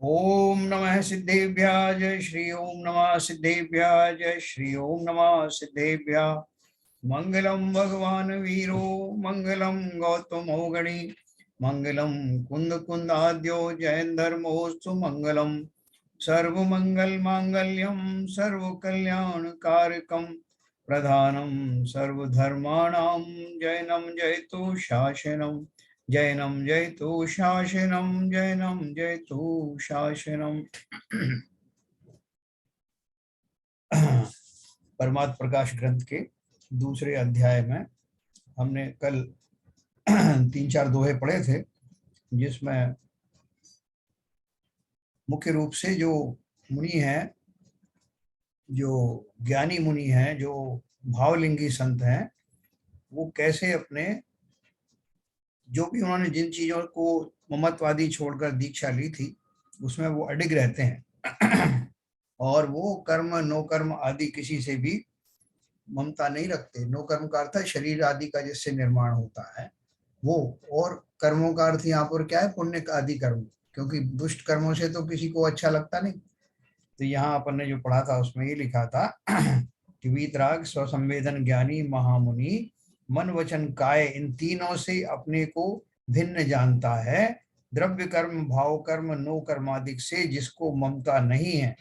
ओम नमः सिद्धेभ्यः जय श्री ओम नमः सिद्धेभ्यः जय श्री ओम नमः सिद्धेभ्यः। मंगलम भगवान वीरो मंगलम गौतमो गणी मंगलम कुंद कुंदाद्यो जयंधर्मोस्तु मंगलम सर्वमंगल मांगल्यम सर्वकल्याणकारकम प्रधानम सर्वधर्माणां जैनम जयतु शासनम जैनम जयतु शासनम जैनम जयतु शासनम। परमात्म प्रकाश ग्रंथ के दूसरे अध्याय में हमने कल 3-4 दोहे पढ़े थे, जिसमें मुख्य रूप से जो मुनि हैं, जो ज्ञानी मुनि हैं, जो भावलिंगी संत हैं, वो कैसे अपने जो भी उन्होंने जिन चीजों को ममत्वादी छोड़कर दीक्षा ली थी उसमें वो अडिग रहते हैं और वो कर्म नो कर्म आदि किसी से भी ममता नहीं रखते। नो कर्म का अर्थ है शरीर आदि का जिससे निर्माण होता है वो, और कर्मों का अर्थ यहाँ पर क्या है? पुण्य का आदि कर्म, क्योंकि दुष्ट कर्मों से तो किसी को अच्छा लगता नहीं। तो यहाँ अपन ने जो पढ़ा था उसमें ये लिखा था कि वीतराग स्वसंवेदन ज्ञानी महामुनि मन वचन काय इन तीनों से अपने को भिन्न जानता है। द्रव्य कर्म भाव कर्म नो कर्मादिक से जिसको ममता नहीं है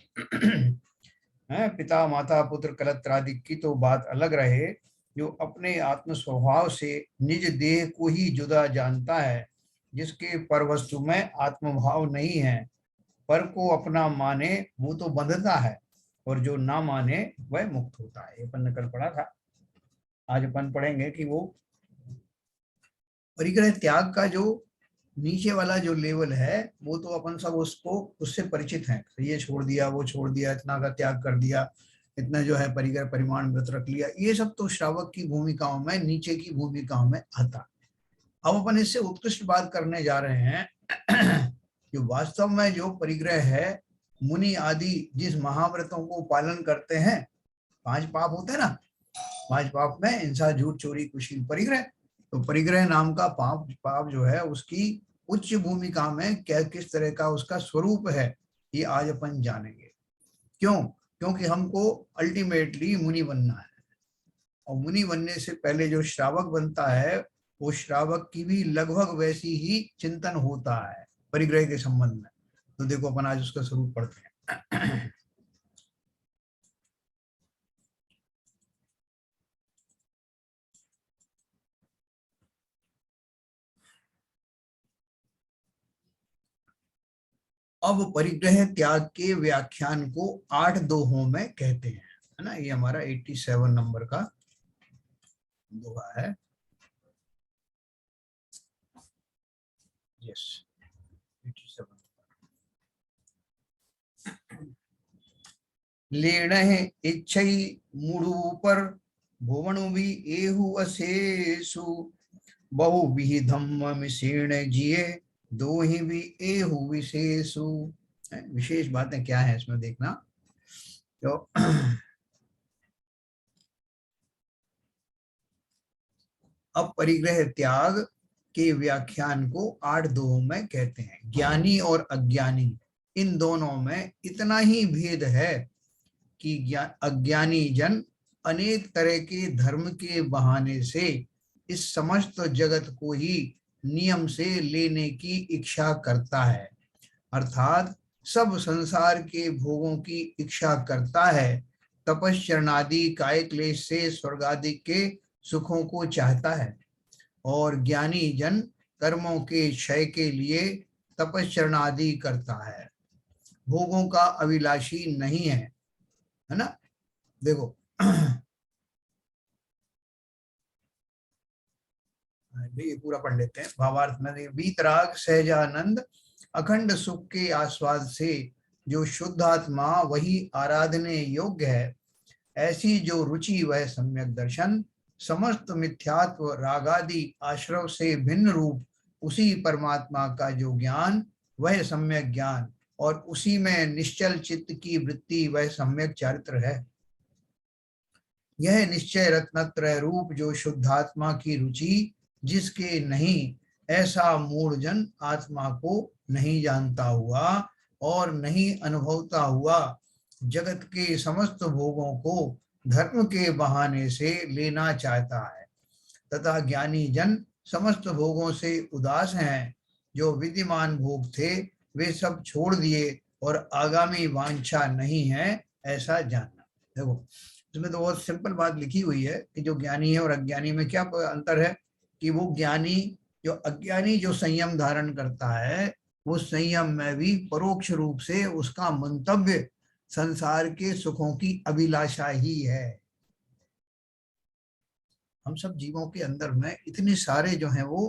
पिता माता पुत्र कलत्र आदि की तो बात अलग रहे, जो अपने आत्म स्वभाव से निज देह को ही जुदा जानता है, जिसके पर वस्तु में आत्मभाव नहीं है, पर को अपना माने वो तो बंधता है, और जो ना माने वह मुक्त होता है। अपन ने कल पढ़ा था। आज अपन पढ़ेंगे कि वो परिग्रह त्याग का जो नीचे वाला जो लेवल है वो तो अपन सब उससे परिचित हैं। तो ये छोड़ दिया, वो छोड़ दिया, इतना का त्याग कर दिया, इतना जो है परिग्रह परिमाण व्रत रख लिया, ये सब तो श्रावक की भूमिकाओं में, नीचे की भूमिकाओं में आता। अब अपन इससे उत्कृष्ट बात करने जा रहे हैं जो वास्तव में जो परिग्रह है, मुनि आदि जिस महाव्रतों को पालन करते हैं, 5 पाप होते हैं ना, 5 पाप में हिंसा झूठ चोरी कुशील परिग्रह, तो परिग्रह नाम का पाप जो है उसकी उच्च भूमिका में क्या किस तरह का उसका स्वरूप है, ये आज अपन जानेंगे। क्यों? क्योंकि हमको अल्टीमेटली मुनि बनना है, और मुनि बनने से पहले जो श्रावक बनता है वो श्रावक की भी लगभग वैसी ही चिंतन होता है परिग्रह के संबंध में। तो देखो अपन आज उसका स्वरूप पढ़ते हैं। अब परिग्रह त्याग के व्याख्यान को 8 दोहों में कहते हैं, है ना। ये हमारा 87 नंबर का दोहा है। यस, 87। लेण इच्छई मूढ़ु पर भुवनु भी एहु अशेषु बहु विहिधम मिशीर्ण जिये दो ही भी एहु विशेषु। विशेष बातें क्या है इसमें देखना। तो अब परिग्रह त्याग के व्याख्यान को 8 दोहों में कहते हैं। ज्ञानी और अज्ञानी इन दोनों में इतना ही भेद है कि अज्ञानी जन अनेक तरह के धर्म के बहाने से इस समस्त जगत को ही नियम से लेने की इच्छा करता है, अर्थात सब संसार के भोगों की इच्छा करता है। तपश्चरणादि काय क्लेश से स्वर्ग आदि के सुखों को चाहता है, और ज्ञानी जन कर्मों के क्षय के लिए तपश्चरणादि करता है, भोगों का अभिलाषी नहीं है, है ना। देखो ये पूरा पढ़ लेते हैं भावार्थ में। वीतराग सहजानंद अखंड सुख के आस्वाद से जो शुद्ध आत्मा वही आराधने योग्य है, ऐसी जो रुचि वह सम्यक दर्शन, समस्त मिथ्यात्व रागादि आश्रव से भिन्न रूप उसी परमात्मा का जो ज्ञान वह सम्यक ज्ञान, और उसी में निश्चल चित्त की वृत्ति वह सम्यक चारित्र है। यह निश्चय रत्नत्रय रूप जो शुद्धात्मा की रुचि जिसके नहीं, ऐसा मूढ़ जन आत्मा को नहीं जानता हुआ और नहीं अनुभवता हुआ जगत के समस्त भोगों को धर्म के बहाने से लेना चाहता है, तथा ज्ञानी जन समस्त भोगों से उदास हैं। जो विद्यमान भोग थे वे सब छोड़ दिए और आगामी वांछा नहीं है, ऐसा जानना। देखो, इसमें तो बहुत सिंपल बात लिखी हुई है कि जो ज्ञानी है और अज्ञानी में क्या अंतर है, कि वो ज्ञानी, जो अज्ञानी जो संयम धारण करता है, वो संयम में भी परोक्ष रूप से उसका मंतव्य संसार के सुखों की अभिलाषा ही है। हम सब जीवों के अंदर में इतने सारे जो हैं वो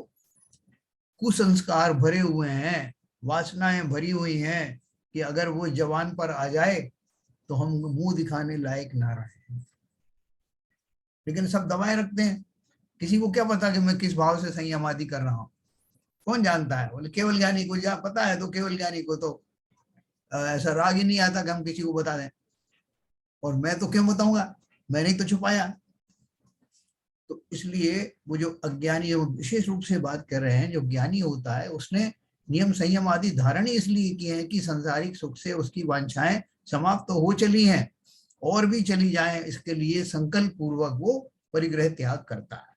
कुसंस्कार भरे हुए हैं, वासनाएं भरी हुई हैं, कि अगर वो जवान पर आ जाए तो हम मुंह दिखाने लायक ना रहे, लेकिन सब दबाए रखते हैं। किसी को क्या पता कि मैं किस भाव से संयम आदि कर रहा हूँ, कौन जानता है? बोले केवल ज्ञानी को जा पता है, तो केवल ज्ञानी को तो ऐसा राग ही नहीं आता कि हम किसी को बता दें। और मैं तो क्यों बताऊंगा, मैंने ही तो छुपाया। तो इसलिए वो जो अज्ञानी, विशेष रूप से बात कर रहे हैं, जो ज्ञानी होता है उसने नियम संयम आदि धारण इसलिए किए हैं कि संसारिक सुख से उसकी वांछाएं समाप्त तो हो चली हैं और भी चली जाएं, इसके लिए संकल्प पूर्वक वो परिग्रह त्याग करता है।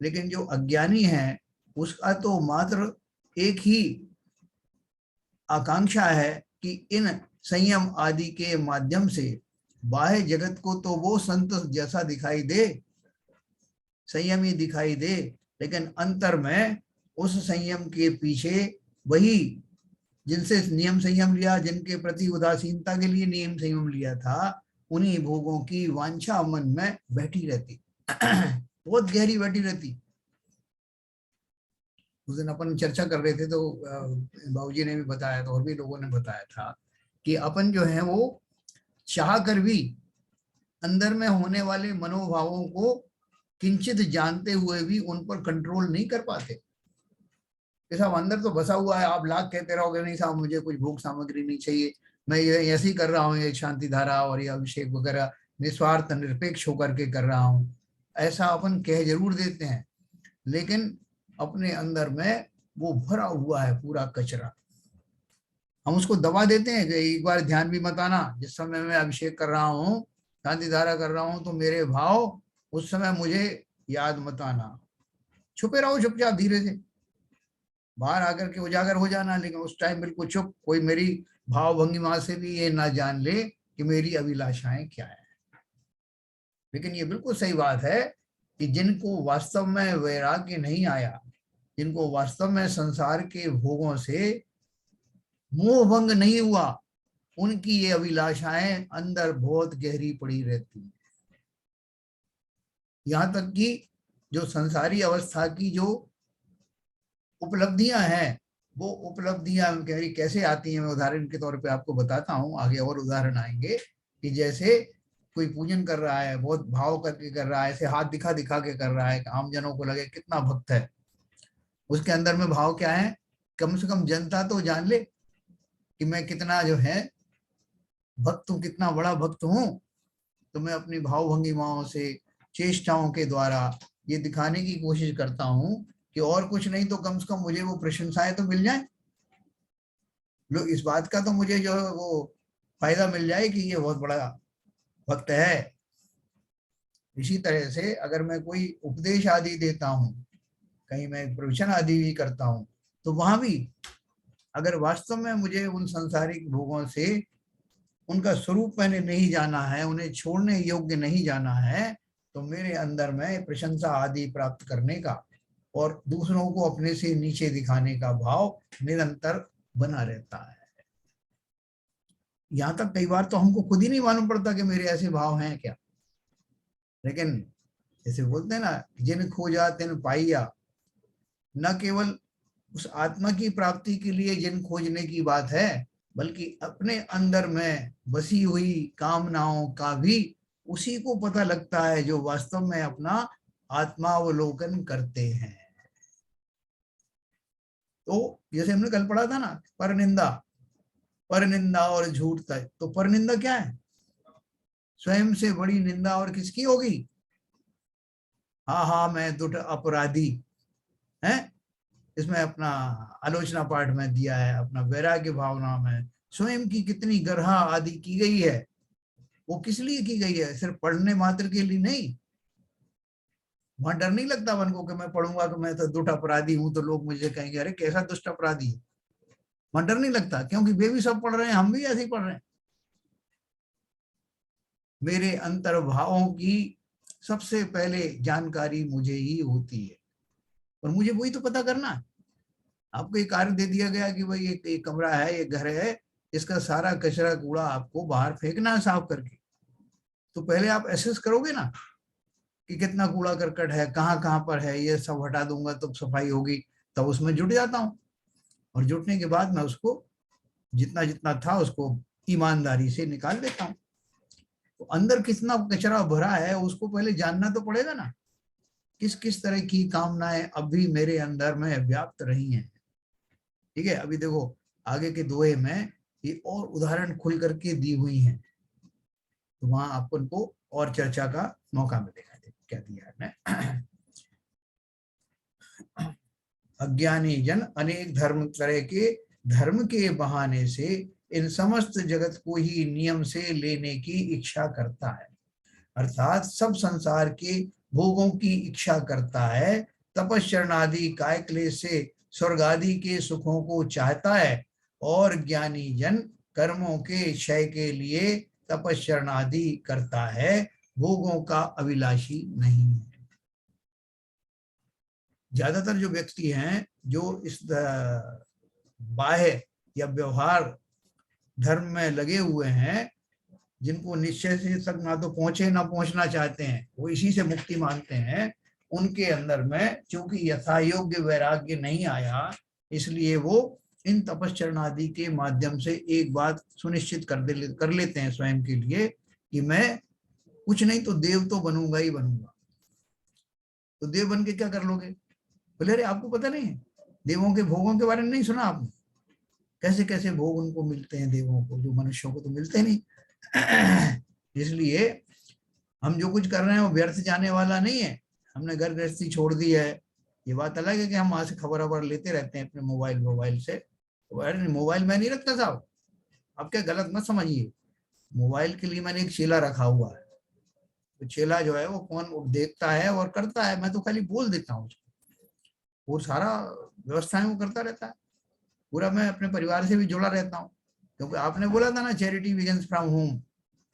लेकिन जो अज्ञानी है उसका तो मात्र एक ही आकांक्षा है कि इन संयम आदि के माध्यम से बाह्य जगत को तो वो संत जैसा दिखाई दे, संयमी दिखाई दे, लेकिन अंतर में उस संयम के पीछे वही जिनसे नियम संयम लिया, जिनके प्रति उदासीनता के लिए नियम संयम लिया था, उन्हीं भोगों की वांछा मन में बैठी रहती बहुत गहरी बैठी रहती। उस दिन अपन चर्चा कर रहे थे तो बाबूजी ने भी बताया था और भी लोगों ने बताया था कि अपन जो है वो चाह कर भी अंदर में होने वाले मनोभावों को किंचित जानते हुए भी उन पर कंट्रोल नहीं कर पाते। साहब अंदर तो बसा हुआ है, आप लाख कहते रहोगे नहीं साहब मुझे कुछ भोग सामग्री नहीं चाहिए, मैं ये ऐसे ही कर रहा हूँ, ये शांति धारा और ये अभिषेक वगैरह निस्वार्थ निरपेक्ष होकर के कर रहा हूँ, ऐसा अपन कह जरूर देते हैं, लेकिन अपने अंदर में वो भरा हुआ है पूरा कचरा। हम उसको दबा देते हैं कि एक बार ध्यान भी मत आना, जिस समय मैं अभिषेक कर रहा हूँ, शांति धारा कर रहा हूँ, तो मेरे भाव उस समय मुझे याद मत आना। छुपे रहो चुपचाप, धीरे से बाहर आकर के उजागर हो जाना, लेकिन उस टाइम बिल्कुल चुप, कोई मेरी भाव भंगिमा से भी ये ना जान ले कि मेरी अभिलाषाएं क्या है। लेकिन ये बिल्कुल सही बात है कि जिनको वास्तव में वैराग्य नहीं आया, जिनको वास्तव में संसार के भोगों से मोह भंग नहीं हुआ, उनकी ये अभिलाषाएं अंदर बहुत गहरी पड़ी रहती हैं। यहाँ तक कि जो संसारी अवस्था की जो उपलब्धियां हैं, वो उपलब्धियां गहरी कैसे आती हैं, मैं उदाहरण के तौर पे आपको बताता हूँ, आगे और उदाहरण आएंगे। कि जैसे कोई पूजन कर रहा है, बहुत भाव करके कर रहा है, ऐसे हाथ दिखा दिखा के कर रहा है, आम जनों को लगे कितना भक्त है, उसके अंदर में भाव क्या है, कम से कम जनता तो जान ले कि मैं कितना जो है भक्त हूँ, कितना बड़ा भक्त हूँ। तो मैं अपनी भाव भंगिमाओं से, चेष्टाओं के द्वारा ये दिखाने की कोशिश करता हूँ कि और कुछ नहीं तो कम से कम मुझे वो प्रशंसाएं तो मिल जाए, लोग इस बात का तो मुझे जो वो फायदा मिल जाए कि ये बहुत बड़ा भक्त है। इसी तरह से अगर मैं कोई उपदेश आदि देता हूँ, कहीं मैं प्रवचन आदि भी करता हूँ, तो वहां भी अगर वास्तव में मुझे उन सांसारिक भोगों से उनका स्वरूप मैंने नहीं जाना है, उन्हें छोड़ने योग्य नहीं जाना है, तो मेरे अंदर में प्रशंसा आदि प्राप्त करने का और दूसरों को अपने से नीचे दिखाने का भाव निरंतर बना रहता है। यहाँ तक कई बार तो हमको खुद ही नहीं मालूम पड़ता कि मेरे ऐसे भाव हैं क्या। लेकिन जैसे बोलते हैं ना, जिन खोजा तिन पाइया, न केवल उस आत्मा की प्राप्ति के लिए जिन खोजने की बात है, बल्कि अपने अंदर में बसी हुई कामनाओं का भी उसी को पता लगता है जो वास्तव में अपना आत्मावलोकन करते हैं। तो जैसे हमने कल पढ़ा था ना, पर निंदा और झूठ तक, तो पर निंदा क्या है, स्वयं से बड़ी निंदा और किसकी होगी, हाँ मैं दुष्ट अपराधी है। इसमें अपना आलोचना पाठ में दिया है, अपना वैराग्य भावना में स्वयं की कितनी गर्हा आदि की गई है, वो किस लिए की गई है? सिर्फ पढ़ने मात्र के लिए नहीं। वहां डर नहीं लगता मन को कि मैं पढ़ूंगा कि मैं तो दुष्ट अपराधी हूं, तो लोग मुझे कहेंगे अरे कैसा दुष्ट अपराधी है। वहां डर नहीं लगता, क्योंकि वे भी सब पढ़ रहे हैं, हम भी ऐसे ही पढ़ रहे हैं। मेरे अंतर्भावों की सबसे पहले जानकारी मुझे ही होती है, और मुझे वही तो पता करना है। आपको एक कार्य दे दिया गया कि भाई एक कमरा है, एक घर है, इसका सारा कचरा कूड़ा आपको बाहर फेंकना है साफ करके। तो पहले आप एसेस करोगे ना कि कितना कूड़ा करकट है, कहाँ कहाँ पर है, ये सब हटा दूंगा तो सफाई होगी। तब उसमें जुट जाता हूँ, और जुटने के बाद मैं उसको जितना जितना था उसको ईमानदारी से निकाल देता हूँ। तो अंदर कितना कचरा भरा है उसको पहले जानना तो पड़ेगा ना, किस किस तरह की कामनाएं अभी मेरे अंदर में व्याप्त रही हैं। ठीक है, अभी देखो आगे के दोहे में ये और उदाहरण खुल करके दी हुई हैं, तो वहां आपको उनको और चर्चा का मौका मिलेगा। क्या दिया है ने? अज्ञानी जन अनेक धर्म तरह के धर्म के बहाने से इन समस्त जगत को ही नियम से लेने की इच्छा करता है, अर्थात सब संसार के भोगों की इच्छा करता है। तपस्चरण आदि काय क्लेश से स्वर्ग आदि के सुखों को चाहता है, और ज्ञानी जन कर्मों के क्षय के लिए तपस्चरण आदि करता है, भोगों का अभिलाषी नहीं है। ज्यादातर जो व्यक्ति हैं जो इस बाह्य या व्यवहार धर्म में लगे हुए हैं, जिनको निश्चय से तक ना तो पहुंचे ना पहुंचना चाहते हैं, वो इसी से मुक्ति मांगते हैं, उनके अंदर में क्योंकि यथा योग्य वैराग्य नहीं आया, इसलिए वो इन तपस्चरण आदि के माध्यम से एक बात सुनिश्चित कर लेते हैं स्वयं के लिए कि मैं कुछ नहीं तो देव तो बनूंगा ही बनूंगा। तो देव बन के क्या कर लोगे? बोले अरे आपको पता नहीं है, देवों के भोगों के बारे में नहीं सुना आपने? कैसे कैसे भोग उनको मिलते हैं देवों को, जो मनुष्यों को तो मिलते नहीं। इसलिए हम जो कुछ कर रहे हैं वो व्यर्थ जाने वाला नहीं है। हमने घर गृहस्थी छोड़ दी है, ये बात अलग है कि हम वहां से खबर लेते रहते हैं अपने मोबाइल से। अरे मोबाइल मैं नहीं रखता साहब, आप क्या गलत मत समझिए। मोबाइल के लिए मैंने एक चेला रखा हुआ है, तो चेला जो है वो फोन देखता है और करता है, मैं तो खाली बोल देता हूँ, वो सारा व्यवस्थाएं वो करता रहता है। पूरा मैं अपने परिवार से भी जुड़ा रहता हूँ, क्योंकि आपने बोला था ना चैरिटी बिगिंस फ्रॉम होम,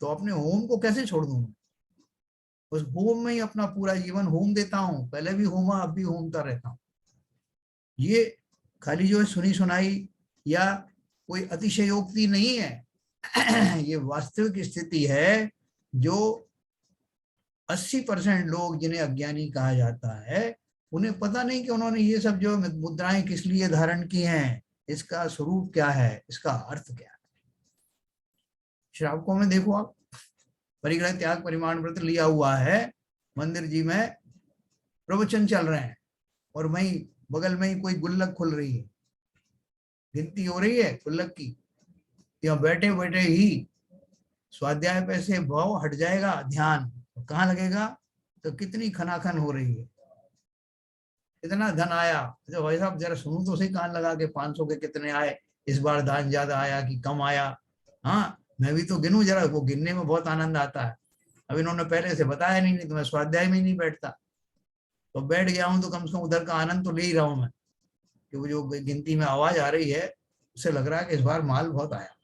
तो अपने होम को कैसे छोड़ दूं? उस होम में ही अपना पूरा जीवन होम देता हूँ, पहले भी होमा अब भी होमता रहता हूँ। ये खाली जो है सुनी सुनाई या कोई अतिशयोक्ति नहीं है। ये वास्तविक स्थिति है, जो 80% लोग जिन्हें अज्ञानी कहा जाता है, उन्हें पता नहीं कि उन्होंने ये सब जो मुद्राएं किस लिए धारण की हैं, इसका स्वरूप क्या है, इसका अर्थ क्या है। श्रावकों में देखो आप, परिग्रह त्याग परिमाण व्रत लिया हुआ है, मंदिर जी में प्रवचन चल रहे हैं, और वहीं बगल में ही कोई गुल्लक खुल रही है, गिनती हो रही है गुल्लक की। यहाँ बैठे बैठे ही स्वाध्याय पे से भाव हट जाएगा, ध्यान कहाँ लगेगा? तो कितनी खनाखन हो रही है, कितना धन आया। तो भाई साहब जरा सुनू तो सही, कान लगा के 500 के कितने आए, इस बार दान ज्यादा आया कि कम आया। हाँ मैं भी तो गिनूं जरा, वो गिनने में बहुत आनंद आता है। अब इन्होंने पहले से बताया नहीं तो मैं स्वाध्याय में ही नहीं बैठता, तो बैठ गया हूं तो कम से कम उधर का आनंद तो ले ही रहा हूं मैं, कि वो जो गिनती में आवाज आ रही है उससे लग रहा है कि इस बार माल बहुत आया।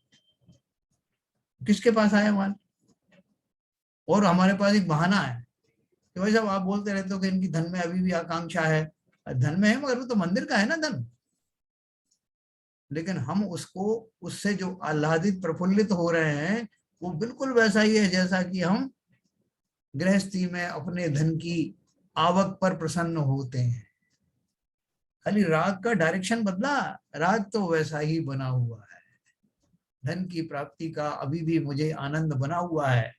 किसके पास आया माल? और हमारे पास एक बहाना है कि भाई साहब आप बोलते रहते हो कि इनकी धन में अभी भी आकांक्षा है। धन में है मगर वो तो मंदिर का है ना धन। लेकिन हम उसको, उससे जो आह्लादित प्रफुल्लित हो रहे हैं, वो बिल्कुल वैसा ही है जैसा कि हम गृहस्थी में अपने धन की आवक पर प्रसन्न होते हैं। खाली राग का डायरेक्शन बदला, राग तो वैसा ही बना हुआ है। धन की प्राप्ति का अभी भी मुझे आनंद बना हुआ है,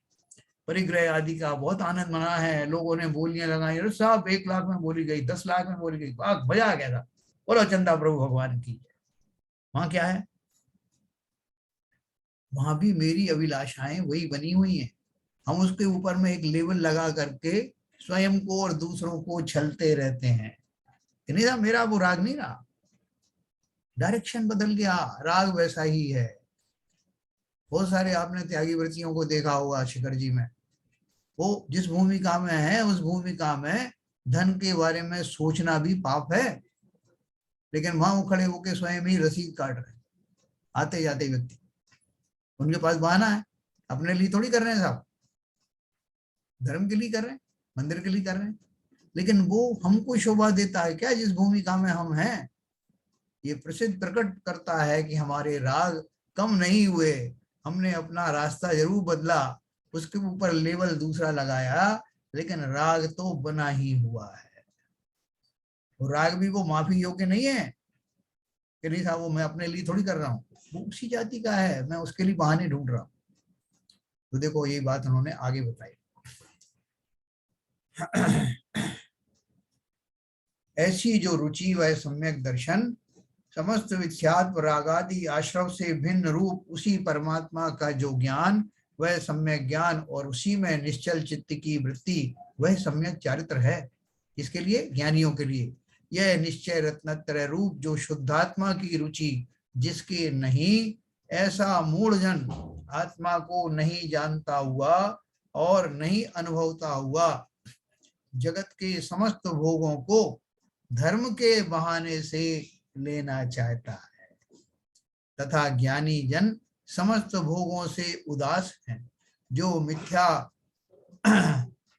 परिग्रह आदि का बहुत आनंद मना है। लोगों ने बोलियां लगाई, अरे साहब 1 लाख में बोली गई, 10 लाख में बोली गई, बाग बजा गया था। बोलो चंदा प्रभु भगवान की। वहां क्या है? वहां भी मेरी अभिलाषाएं वही बनी हुई हैं। हम उसके ऊपर में एक लेबल लगा करके स्वयं को और दूसरों को छलते रहते हैं कि नहीं साहब मेरा वो राग नहीं रहा, डायरेक्शन बदल गया, राग वैसा ही है। बहुत सारे आपने त्यागी वृत्तियों को देखा होगा शिखर जी में, वो जिस भूमिका में है उस भूमिका में धन के बारे में सोचना भी पाप है, लेकिन वहां वो खड़े होकर स्वयं ही रसीद काट रहे हैं आते जाते व्यक्ति। उनके पास बहाना है, अपने लिए थोड़ी कर रहे हैं साहब, धर्म के लिए कर रहे हैं, मंदिर के लिए कर रहे हैं। लेकिन वो हमको शोभा देता है क्या जिस भूमिका में हम हैं? ये प्रसिद्ध प्रकट करता है कि हमारे राग कम नहीं हुए, हमने अपना रास्ता जरूर बदला, उसके ऊपर लेवल दूसरा लगाया, लेकिन राग तो बना ही हुआ है। और राग भी वो माफी योग्य नहीं है कि नहीं साहब वो मैं अपने लिए थोड़ी कर रहा हूँ, वो उसी जाति का है, मैं उसके लिए बहाने ढूंढ रहा हूँ। तो देखो यही बात उन्होंने आगे बताई। ऐसी जो रुचि व सम्यक दर्शन समस्त विख्यात रागादि आश्रव से भिन्न रूप उसी परमात्मा का जो ज्ञान वह सम्यक ज्ञान, और उसी में निश्चल चित्त की वृत्ति वह सम्यक चारित्र है। इसके लिए ज्ञानियों के लिए यह निश्चय रत्नत्रय रूप जो शुद्धात्मा की रुचि जिसके नहीं, ऐसा मूढ़जन आत्मा को नहीं जानता हुआ और नहीं अनुभवता हुआ जगत के समस्त भोगों को धर्म के बहाने से लेना चाहता है, तथा ज्ञानी जन समस्त भोगों से उदास हैं, जो मिथ्या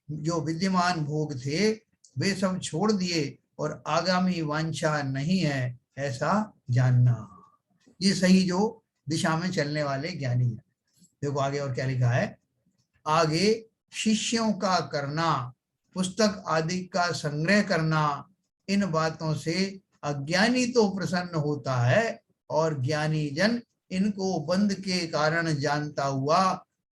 जो विद्यमान भोग थे वे सब छोड़ दिए और आगामी वांछा नहीं है ऐसा जानना। ये सही जो दिशा में चलने वाले ज्ञानी है। देखो आगे और क्या लिखा है, आगे शिष्यों का करना, पुस्तक आदि का संग्रह करना, इन बातों से अज्ञानी तो प्रसन्न होता है और ज्ञानी जन इनको बंद के कारण जानता हुआ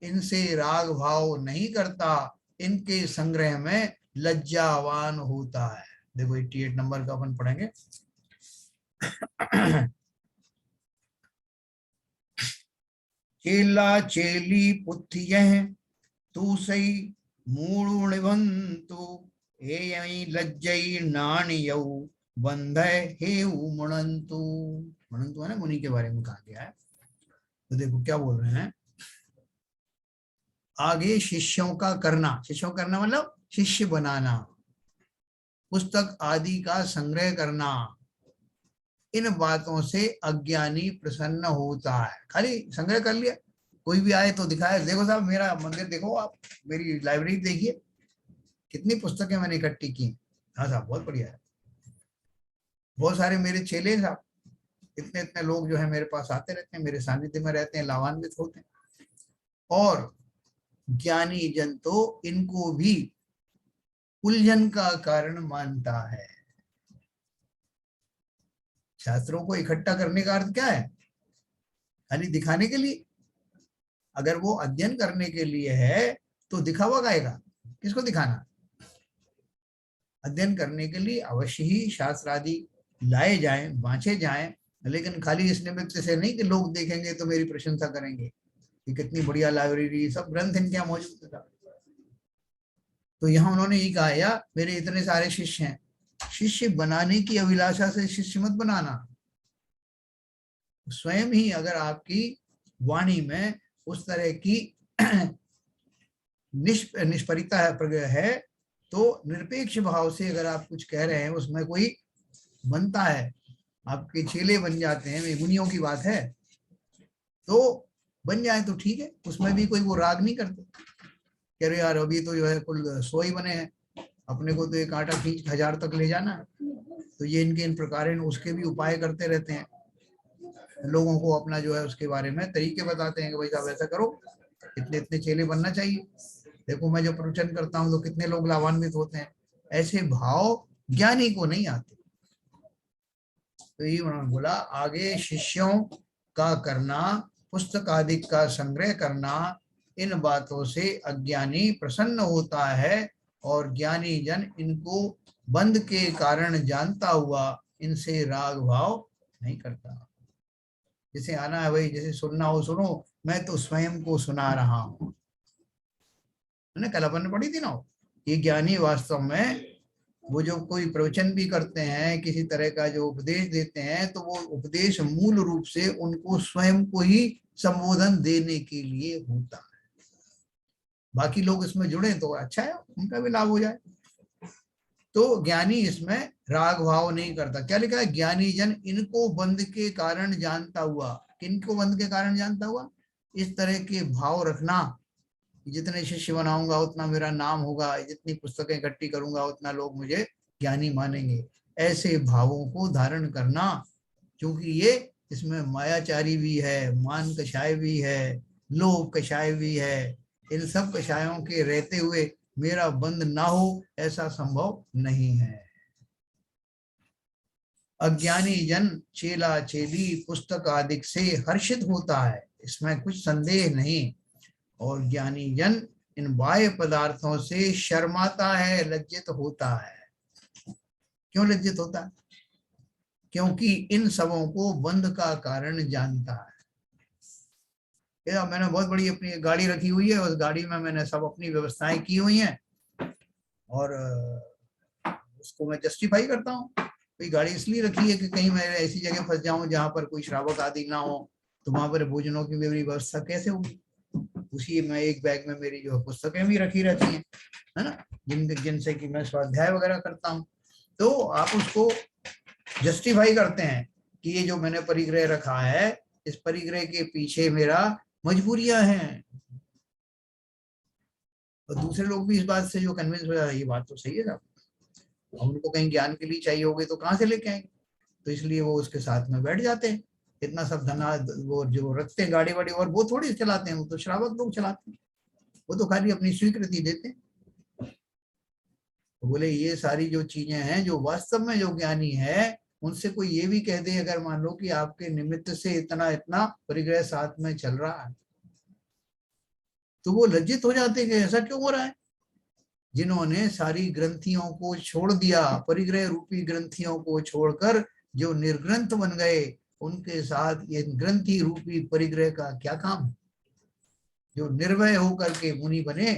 इनसे राग भाव नहीं करता, इनके संग्रह में लज्जावान होता है। देखो 88 नंबर का अपन पढ़ेंगे। चेला चेली पुथियः तू सही मूणुणिवंतु हे लज्जई नाणियौ बंधय हे मुणंतु। मुणंतु है ना मुनि के बारे में कहा गया है। तो देखो क्या बोल रहे हैं, आगे शिष्यों का करना, शिष्यों करना मतलब शिष्य बनाना, पुस्तक आदि का संग्रह करना, इन बातों से अज्ञानी प्रसन्न होता है। खाली संग्रह कर लिया, कोई भी आए तो दिखाए, देखो साहब मेरा मंदिर देखो, आप मेरी लाइब्रेरी देखिए, कितनी पुस्तकें मैंने इकट्ठी की। हाँ साहब बहुत बढ़िया है, बहुत सारे मेरे चेले साहब, इतने इतने लोग जो है मेरे पास आते रहते हैं, मेरे सानिध्य में रहते हैं, लाभान्वित होते हैं। और ज्ञानी जन तो इनको भी उलझन का कारण मानता है। शास्त्रों को इकट्ठा करने का अर्थ क्या है? खाली दिखाने के लिए? अगर वो अध्ययन करने के लिए है तो दिखावा गाएगा, किसको दिखाना? अध्ययन करने के लिए अवश्य ही शास्त्र आदि लाए जाएं, बांचे जाएं, लेकिन खाली इस निमित्त से नहीं कि लोग देखेंगे तो मेरी प्रशंसा करेंगे कि कितनी बढ़िया लाइब्रेरी, सब ग्रंथ इनके यहाँ मौजूद था। तो यहाँ उन्होंने ये कहा, या मेरे इतने सारे शिष्य हैं, शिष्य बनाने की अभिलाषा से शिष्य मत बनाना। स्वयं ही अगर आपकी वाणी में उस तरह की निष्परिता है तो निरपेक्ष भाव से अगर आप कुछ कह रहे हैं, उसमें कोई बनता है, आपके चेले बन जाते हैं, ये मुनियों की बात है, तो बन जाए तो ठीक है, उसमें भी कोई वो राग नहीं करते, कह रहे यार अभी तो जो है कुल 100 ही बने हैं, अपने को तो एक आटा खींच 1000 तक ले जाना है। तो ये इनके इन प्रकार उसके भी उपाय करते रहते हैं, लोगों को अपना जो है उसके बारे में तरीके बताते हैं कि भाई साहब ऐसा करो, इतने इतने चेले बनना चाहिए, देखो मैं जो प्रवचन करता हूँ तो कितने लोग लाभान्वित होते हैं। ऐसे भाव ज्ञानी को नहीं आते। तो ये उन्होंने बोला, आगे शिष्यों का करना, पुस्तक आदि का संग्रह करना, इन बातों से अज्ञानी प्रसन्न होता है और ज्ञानी जन इनको बंद के कारण जानता हुआ इनसे राग भाव नहीं करता। जैसे आना है भाई, जैसे सुनना हो सुनो, मैं तो स्वयं को सुना रहा हूं, है ना, कल अपन ने पढ़ी थी ना। ये ज्ञानी वास्तव में वो जो कोई प्रवचन भी करते हैं, किसी तरह का जो उपदेश देते हैं, तो वो उपदेश मूल रूप से उनको स्वयं को ही संबोधन देने के लिए होता है। बाकी लोग इसमें जुड़े तो अच्छा है, उनका भी लाभ हो जाए। तो ज्ञानी इसमें राग भाव नहीं करता। क्या लिखा है, ज्ञानी जन इनको बंध के कारण जानता हुआ। किनको बंध के कारण जानता हुआ? इस तरह के भाव रखना, जितने शिष्य बनाऊंगा उतना मेरा नाम होगा, जितनी पुस्तकें इकट्ठी करूंगा उतना लोग मुझे ज्ञानी मानेंगे, ऐसे भावों को धारण करना। क्योंकि ये इसमें मायाचारी भी है, मान कषाय भी है, लोभ कषाय भी है। इन सब कषायों के रहते हुए मेरा बंध ना हो, ऐसा संभव नहीं है। अज्ञानी जन चेला चेली पुस्तक आदि से हर्षित होता है, इसमें कुछ संदेह नहीं। और ज्ञानी जन इन बाह्य पदार्थों से शर्माता है, लज्जित होता है। क्यों लज्जित होता है? क्योंकि इन सबों को बंध का कारण जानता है। मैंने बहुत बड़ी अपनी गाड़ी रखी हुई है, उस गाड़ी में मैंने सब अपनी व्यवस्थाएं की हुई हैं और उसको मैं जस्टिफाई करता हूँ। कोई गाड़ी इसलिए रखी है कि कहीं मैं ऐसी जगह फंस जाऊं जहां पर कोई श्रावक आदि ना हो, तो वहां पर भोजनों की मेरी व्यवस्था कैसे होगी? उसी में एक बैग में मेरी जो पुस्तकें भी रखी रहती हैं, है ना, जिनसे कि मैं स्वाध्याय वगैरह करता हूँ। तो आप उसको जस्टिफाई करते हैं कि ये जो मैंने परिग्रह रखा है, इस परिग्रह के पीछे मेरा मजबूरियां हैं। और दूसरे लोग भी इस बात से जो कन्विंस हो जाए, ये बात तो सही है साहब, उनको कहीं ज्ञान के लिए चाहिए होगी तो कहाँ से लेके आएंगे? तो इसलिए वो उसके साथ में बैठ जाते हैं। इतना सब धना वो जो रखते हैं गाड़ी वाड़ी, और वो थोड़ी चलाते हैं, वो तो श्रावक लोग चलाते हैं, वो तो खाली अपनी स्वीकृति देते हैं। तो बोले ये सारी जो चीजें हैं, जो वास्तव में जो ज्ञानी है, उनसे कोई ये भी कह दे अगर मान लो कि आपके निमित्त से इतना इतना परिग्रह साथ में चल रहा है, तो वो लज्जित हो जाते हैं कि ऐसा क्यों हो रहा है। जिन्होंने सारी ग्रंथियों को छोड़ दिया, परिग्रह रूपी ग्रंथियों को छोड़कर जो निर्ग्रंथ बन गए, उनके साथ ये ग्रंथि रूपी परिग्रह का क्या काम? जो निर्भय होकर के मुनि बने,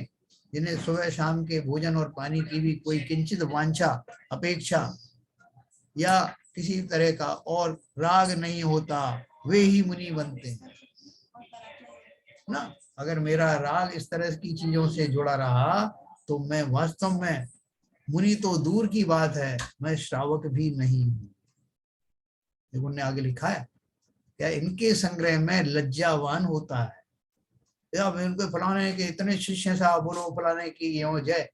जिन्हें सुबह शाम के भोजन और पानी की भी कोई किंचित वांछा, अपेक्षा या किसी तरह का और राग नहीं होता, वे ही मुनि बनते हैं ना। अगर मेरा राग इस तरह की चीजों से जुड़ा रहा तो मैं वास्तव में, मुनि तो दूर की बात है, मैं श्रावक भी नहीं हूं। देखो उन्होंने आगे लिखा है क्या, इनके संग्रह में लज्जावान होता है। या उनको फलाने के इतने शिष्य साहब, बोलो फलाने की यो जय,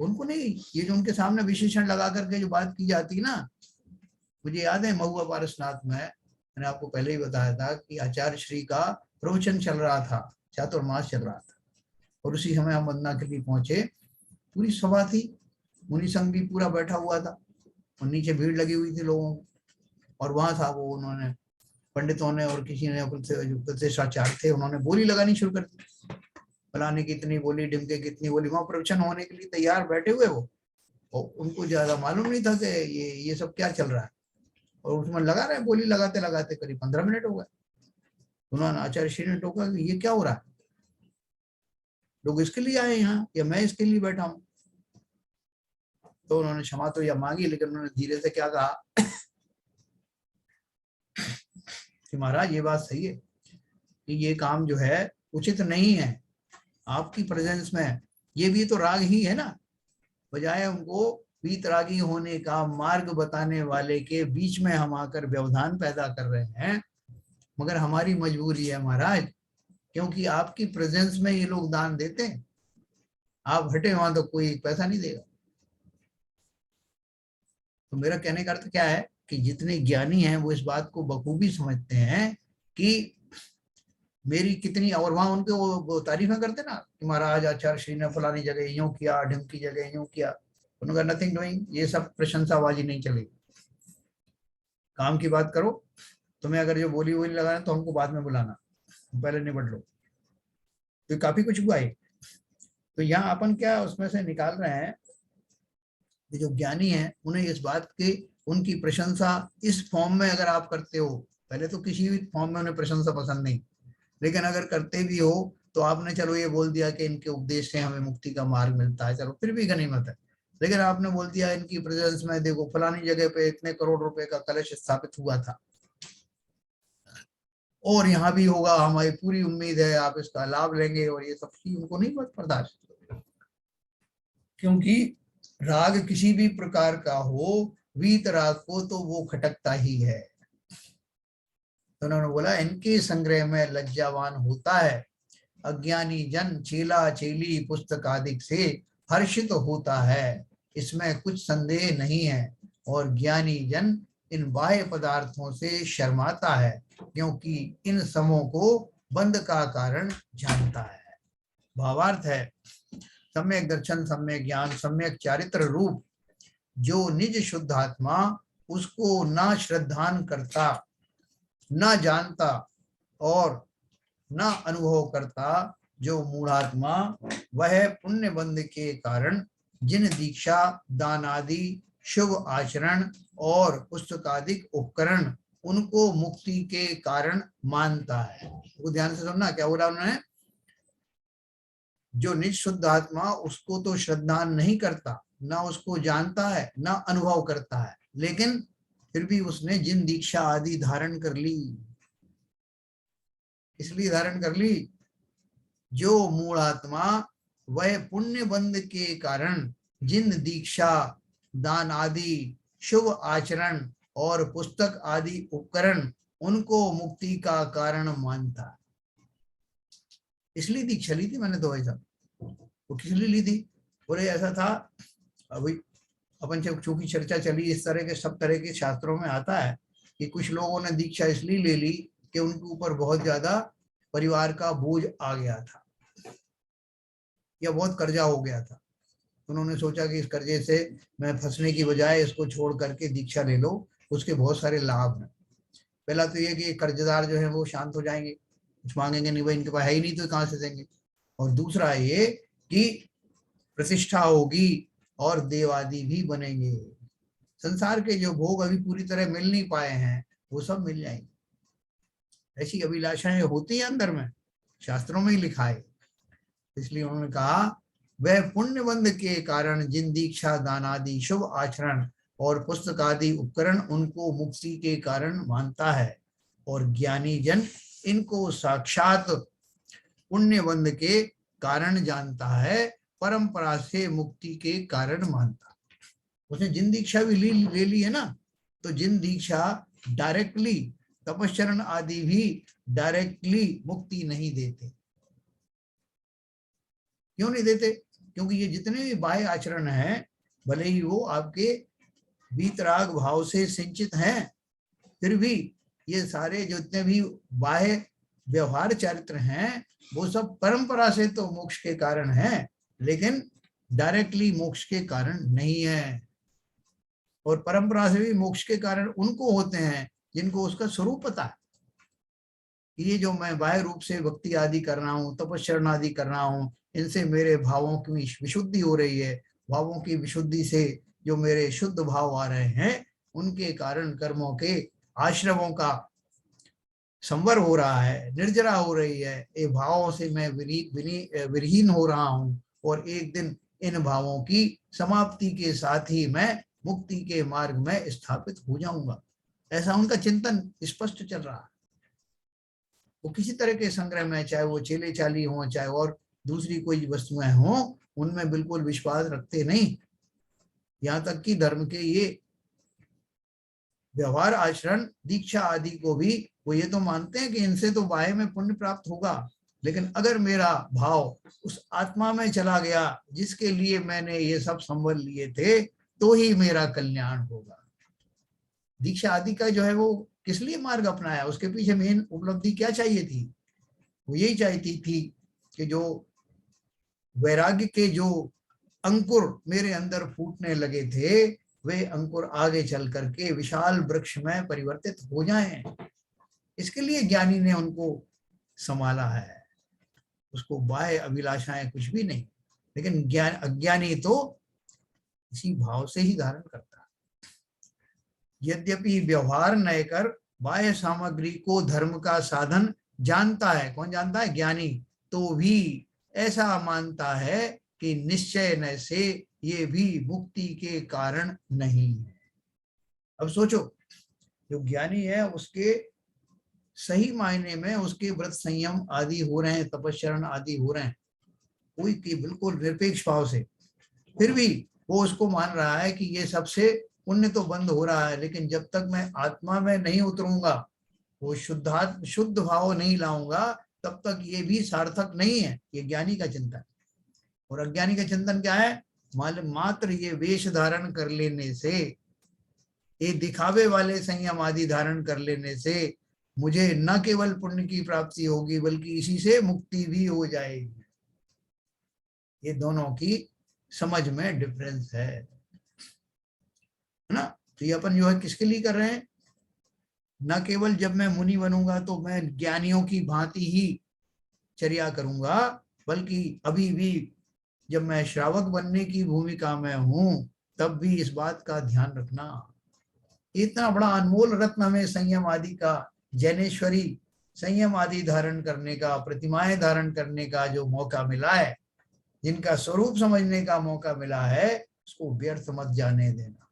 उनको नहीं। ये जो उनके सामने विशेषण लगा करके जो बात की जाती है ना, मुझे याद है महुआ पारसनाथ में मैंने आपको पहले ही बताया था कि आचार्य श्री का प्रवचन चल रहा था, चातुर्मास चल रहा था, और उसी समय हम वंदना के लिए पहुंचे। पूरी सभा थी, मुनि संघ भी पूरा बैठा हुआ था, और नीचे भीड़ लगी हुई थी लोगों को। और वहां था वो, उन्होंने पंडितों ने और किसी ने जो प्रतिष्ठाचार्य थे, उन्होंने बोली लगानी शुरू कर दी, फलाने की इतनी बोली, ढिमके की इतनी बोली। वहां प्रवचन होने के लिए तैयार बैठे हुए वो, और उनको ज्यादा मालूम नहीं था कि ये सब क्या चल रहा है। और उसमें लगा रहे, बोली लगाते लगाते करीब 15 मिनट हो गए। उन्होंने आचार्य श्री ने टोका कि ये क्या हो रहा है, लोग इसके लिए आए यहाँ या मैं इसके लिए बैठा हूँ? तो उन्होंने क्षमा तो या मांगी, लेकिन उन्होंने धीरे से क्या कहा कि महाराज ये बात सही है कि ये काम जो है उचित नहीं है आपकी प्रेजेंस में। ये भी तो राग ही है ना, बजाय उनको वीतरागी होने का मार्ग बताने वाले के बीच में हम आकर व्यवधान पैदा कर रहे हैं। मगर हमारी मजबूरी है महाराज, क्योंकि आपकी प्रेजेंस में ये लोग दान देते हैं, आप हटे वहां तो कोई पैसा नहीं देगा। तो मेरा कहने का अर्थ क्या है कि जितने ज्ञानी हैं वो इस बात को बखूबी समझते हैं कि मेरी कितनी, और वहां उनके वो तारीफें करते ना कि महाराज आचार्य श्री ने फलानी जगह यूं किया, ढिमकी जगह यूं किया। उनका नथिंग डूइंग, ये सब प्रशंसाबाजी नहीं चलेगी। काम की बात करो, तुम्हें अगर जो बोली वोली लगाना तो हमको बाद में बुलाना, पहले निपट लो। तो काफी कुछ हुआ है। तो यहाँ अपन क्या उसमें से निकाल रहे हैं कि जो ज्ञानी है उन्हें इस बात की, उनकी प्रशंसा इस फॉर्म में अगर आप करते हो, पहले तो किसी भी फॉर्म में उन्हें प्रशंसा पसंद नहीं, लेकिन अगर करते भी हो तो आपने चलो ये बोल दिया कि इनके उपदेश से हमें मुक्ति का मार्ग मिलता है, चलो फिर भी गनीमत है। लेकिन आपने बोल दिया इनकी प्रेजेंस में देखो फलानी जगह पे इतने करोड़ रुपए का कलश स्थापित हुआ था, और यहाँ भी होगा, हमारी पूरी उम्मीद है आप इसका लाभ लेंगे, और ये सब चीज उनको नहीं बर्दाश्त, क्योंकि राग किसी भी प्रकार का हो, वीत राग को तो वो खटकता ही है। तो उन्होंने बोला इनके संग्रह में लज्जावान होता है, अज्ञानी जन चेला चेली पुस्तक आदि से हर्षित होता है, इसमें कुछ संदेह नहीं है। और ज्ञानी जन इन बाह्य पदार्थों से शर्माता है, क्योंकि इन समों को बंध का कारण जानता है। भावार्थ है, सम्यक दर्शन, सम्यक ज्ञान, सम्यक चारित्र रूप जो निज शुद्ध आत्मा उसको ना श्रद्धान करता, ना जानता और ना अनुभव करता, जो मूढ़ात्मा वह पुण्य बंध के कारण जिन दीक्षा दान आदि शुभ आचरण और पुस्तकादिक उपकरण उनको मुक्ति के कारण मानता है। वो ध्यान से सुनना, क्या बोला उन्होंने, जो निज शुद्ध आत्मा उसको तो श्रद्धा नहीं करता, ना उसको जानता है, ना अनुभव करता है, लेकिन फिर भी उसने जिन दीक्षा आदि धारण कर ली, इसलिए धारण कर ली, जो मूल आत्मा वह पुण्य बंध के कारण जिन दीक्षा दान आदि शुभ आचरण और पुस्तक आदि उपकरण उनको मुक्ति का कारण मानता है। इसलिए दीक्षा ली थी मैंने तो भाई साहब। वो किस लिए ली थी? बोले ऐसा था, अभी अपन से चूंकि चर्चा चली, इस तरह के सब तरह के शास्त्रों में आता है कि कुछ लोगों ने दीक्षा इसलिए ले ली कि उनके ऊपर बहुत ज्यादा परिवार का बोझ आ गया था या बहुत कर्जा हो गया था। उन्होंने सोचा कि इस कर्जे से मैं फंसने की बजाय इसको छोड़ करके दीक्षा ले लो, उसके बहुत सारे लाभ हैं। पहला तो ये कि कर्जदार जो है वो शांत हो जाएंगे, कुछ मांगेंगे नहीं, भाई इनके पास है ही नहीं तो कहाँ से देंगे। और दूसरा ये कि प्रतिष्ठा होगी और देवादि भी बनेंगे, संसार के जो भोग अभी पूरी तरह मिल नहीं पाए हैं वो सब मिल जाएंगे। ऐसी अभिलाषाएं होती हैं अंदर में, शास्त्रों में ही लिखा है। इसलिए उन्होंने कहा वह पुण्य बंध के कारण जिन दीक्षा दान आदि शुभ आचरण और पुस्तक आदि उपकरण उनको मुक्ति के कारण मानता है, और ज्ञानी जन इनको साक्षात पुण्य बंध के कारण जानता है, परंपरा से मुक्ति के कारण मानता। उसने जिन दीक्षा भी ले ली है ना, तो जिन दीक्षा डायरेक्टली, तपस्चरण आदि भी डायरेक्टली मुक्ति नहीं देते। क्यों नहीं देते? क्योंकि ये जितने भी बाह्य आचरण हैं, भले ही वो आपके वीतराग भाव से सिंचित हैं, फिर भी ये सारे जितने भी बाह्य व्यवहार चरित्र हैं वो सब परंपरा से तो मोक्ष के कारण हैं, लेकिन डायरेक्टली मोक्ष के कारण नहीं है। और परंपरा से भी मोक्ष के कारण उनको होते हैं जिनको उसका स्वरूप पता है। ये जो मैं बाह्य रूप से भक्ति आदि कर रहा हूँ, तपस्चरण आदि कर रहा हूँ, इनसे मेरे भावों की विशुद्धि हो रही है, भावों की विशुद्धि से जो मेरे शुद्ध भाव आ रहे हैं, उनके कारण कर्मों के आश्रमों का संवर हो रहा है, निर्जरा हो रही है। ये भावों से मैं विरहीन हो रहा हूँ, और एक दिन इन भावों की समाप्ति के साथ ही मैं मुक्ति के मार्ग में स्थापित हो जाऊंगा। ऐसा उनका चिंतन स्पष्ट चल रहा है। वो किसी तरह के संग्रह में, चाहे वो चेले चाली हो, चाहे और दूसरी कोई वस्तुएं हों, उनमें बिल्कुल विश्वास रखते नहीं। यहाँ तक कि धर्म के ये व्यवहार आचरण दीक्षा आदि को भी वो ये तो मानते हैं कि इनसे तो बाह्य में पुण्य प्राप्त होगा, लेकिन अगर मेरा भाव उस आत्मा में चला गया जिसके लिए मैंने ये सब संबल लिए थे, तो ही मेरा कल्याण होगा। दीक्षा आदि का जो है वो किस लिए मार्ग अपनाया, उसके पीछे मेन उपलब्धि क्या चाहिए थी? वो यही चाहती थी कि जो वैराग्य के जो अंकुर मेरे अंदर फूटने लगे थे, वे अंकुर आगे चल करके विशाल वृक्ष में परिवर्तित हो जाएं। इसके लिए ज्ञानी ने उनको संभाला है। उसको बाह्य अभिलाषाएं कुछ भी नहीं, लेकिन ज्ञान अज्ञानी तो इसी भाव से ही धारण करता है। यद्यपि व्यवहार न कर बाह्य सामग्री को धर्म का साधन जानता है, कौन जानता है? ज्ञानी। तो भी ऐसा मानता है कि निश्चय न से ये भी मुक्ति के कारण नहीं है। अब सोचो, जो ज्ञानी है उसके सही मायने में उसके व्रत संयम आदि हो रहे हैं, तपस्चरण आदि हो रहे हैं, कोई की बिल्कुल निरपेक्ष भाव से, फिर भी वो उसको मान रहा है कि ये सबसे पुण्य तो बंद हो रहा है, लेकिन जब तक मैं आत्मा में नहीं उतरूंगा, वो शुद्ध भाव नहीं लाऊंगा, तब तक ये भी सार्थक नहीं है। ये ज्ञानी का चिंतन। और अज्ञानी का चिंतन क्या है? मात्र ये वेश धारण कर लेने से, ये दिखावे वाले संयम आदि धारण कर लेने से मुझे न केवल पुण्य की प्राप्ति होगी, बल्कि इसी से मुक्ति भी हो जाएगी। ये दोनों की समझ में डिफरेंस है ना। तो ये अपन जो है किसके लिए कर रहे हैं? न केवल जब मैं मुनि बनूंगा तो मैं ज्ञानियों की भांति ही चर्या करूंगा, बल्कि अभी भी जब मैं श्रावक बनने की भूमिका में हूं, तब भी इस बात का ध्यान रखना। इतना बड़ा अनमोल रत्न हमें संयम आदि का, जैनेश्वरी संयम आदि धारण करने का, प्रतिमाएं धारण करने का जो मौका मिला है, जिनका स्वरूप समझने का मौका मिला है, उसको व्यर्थ मत जाने देना।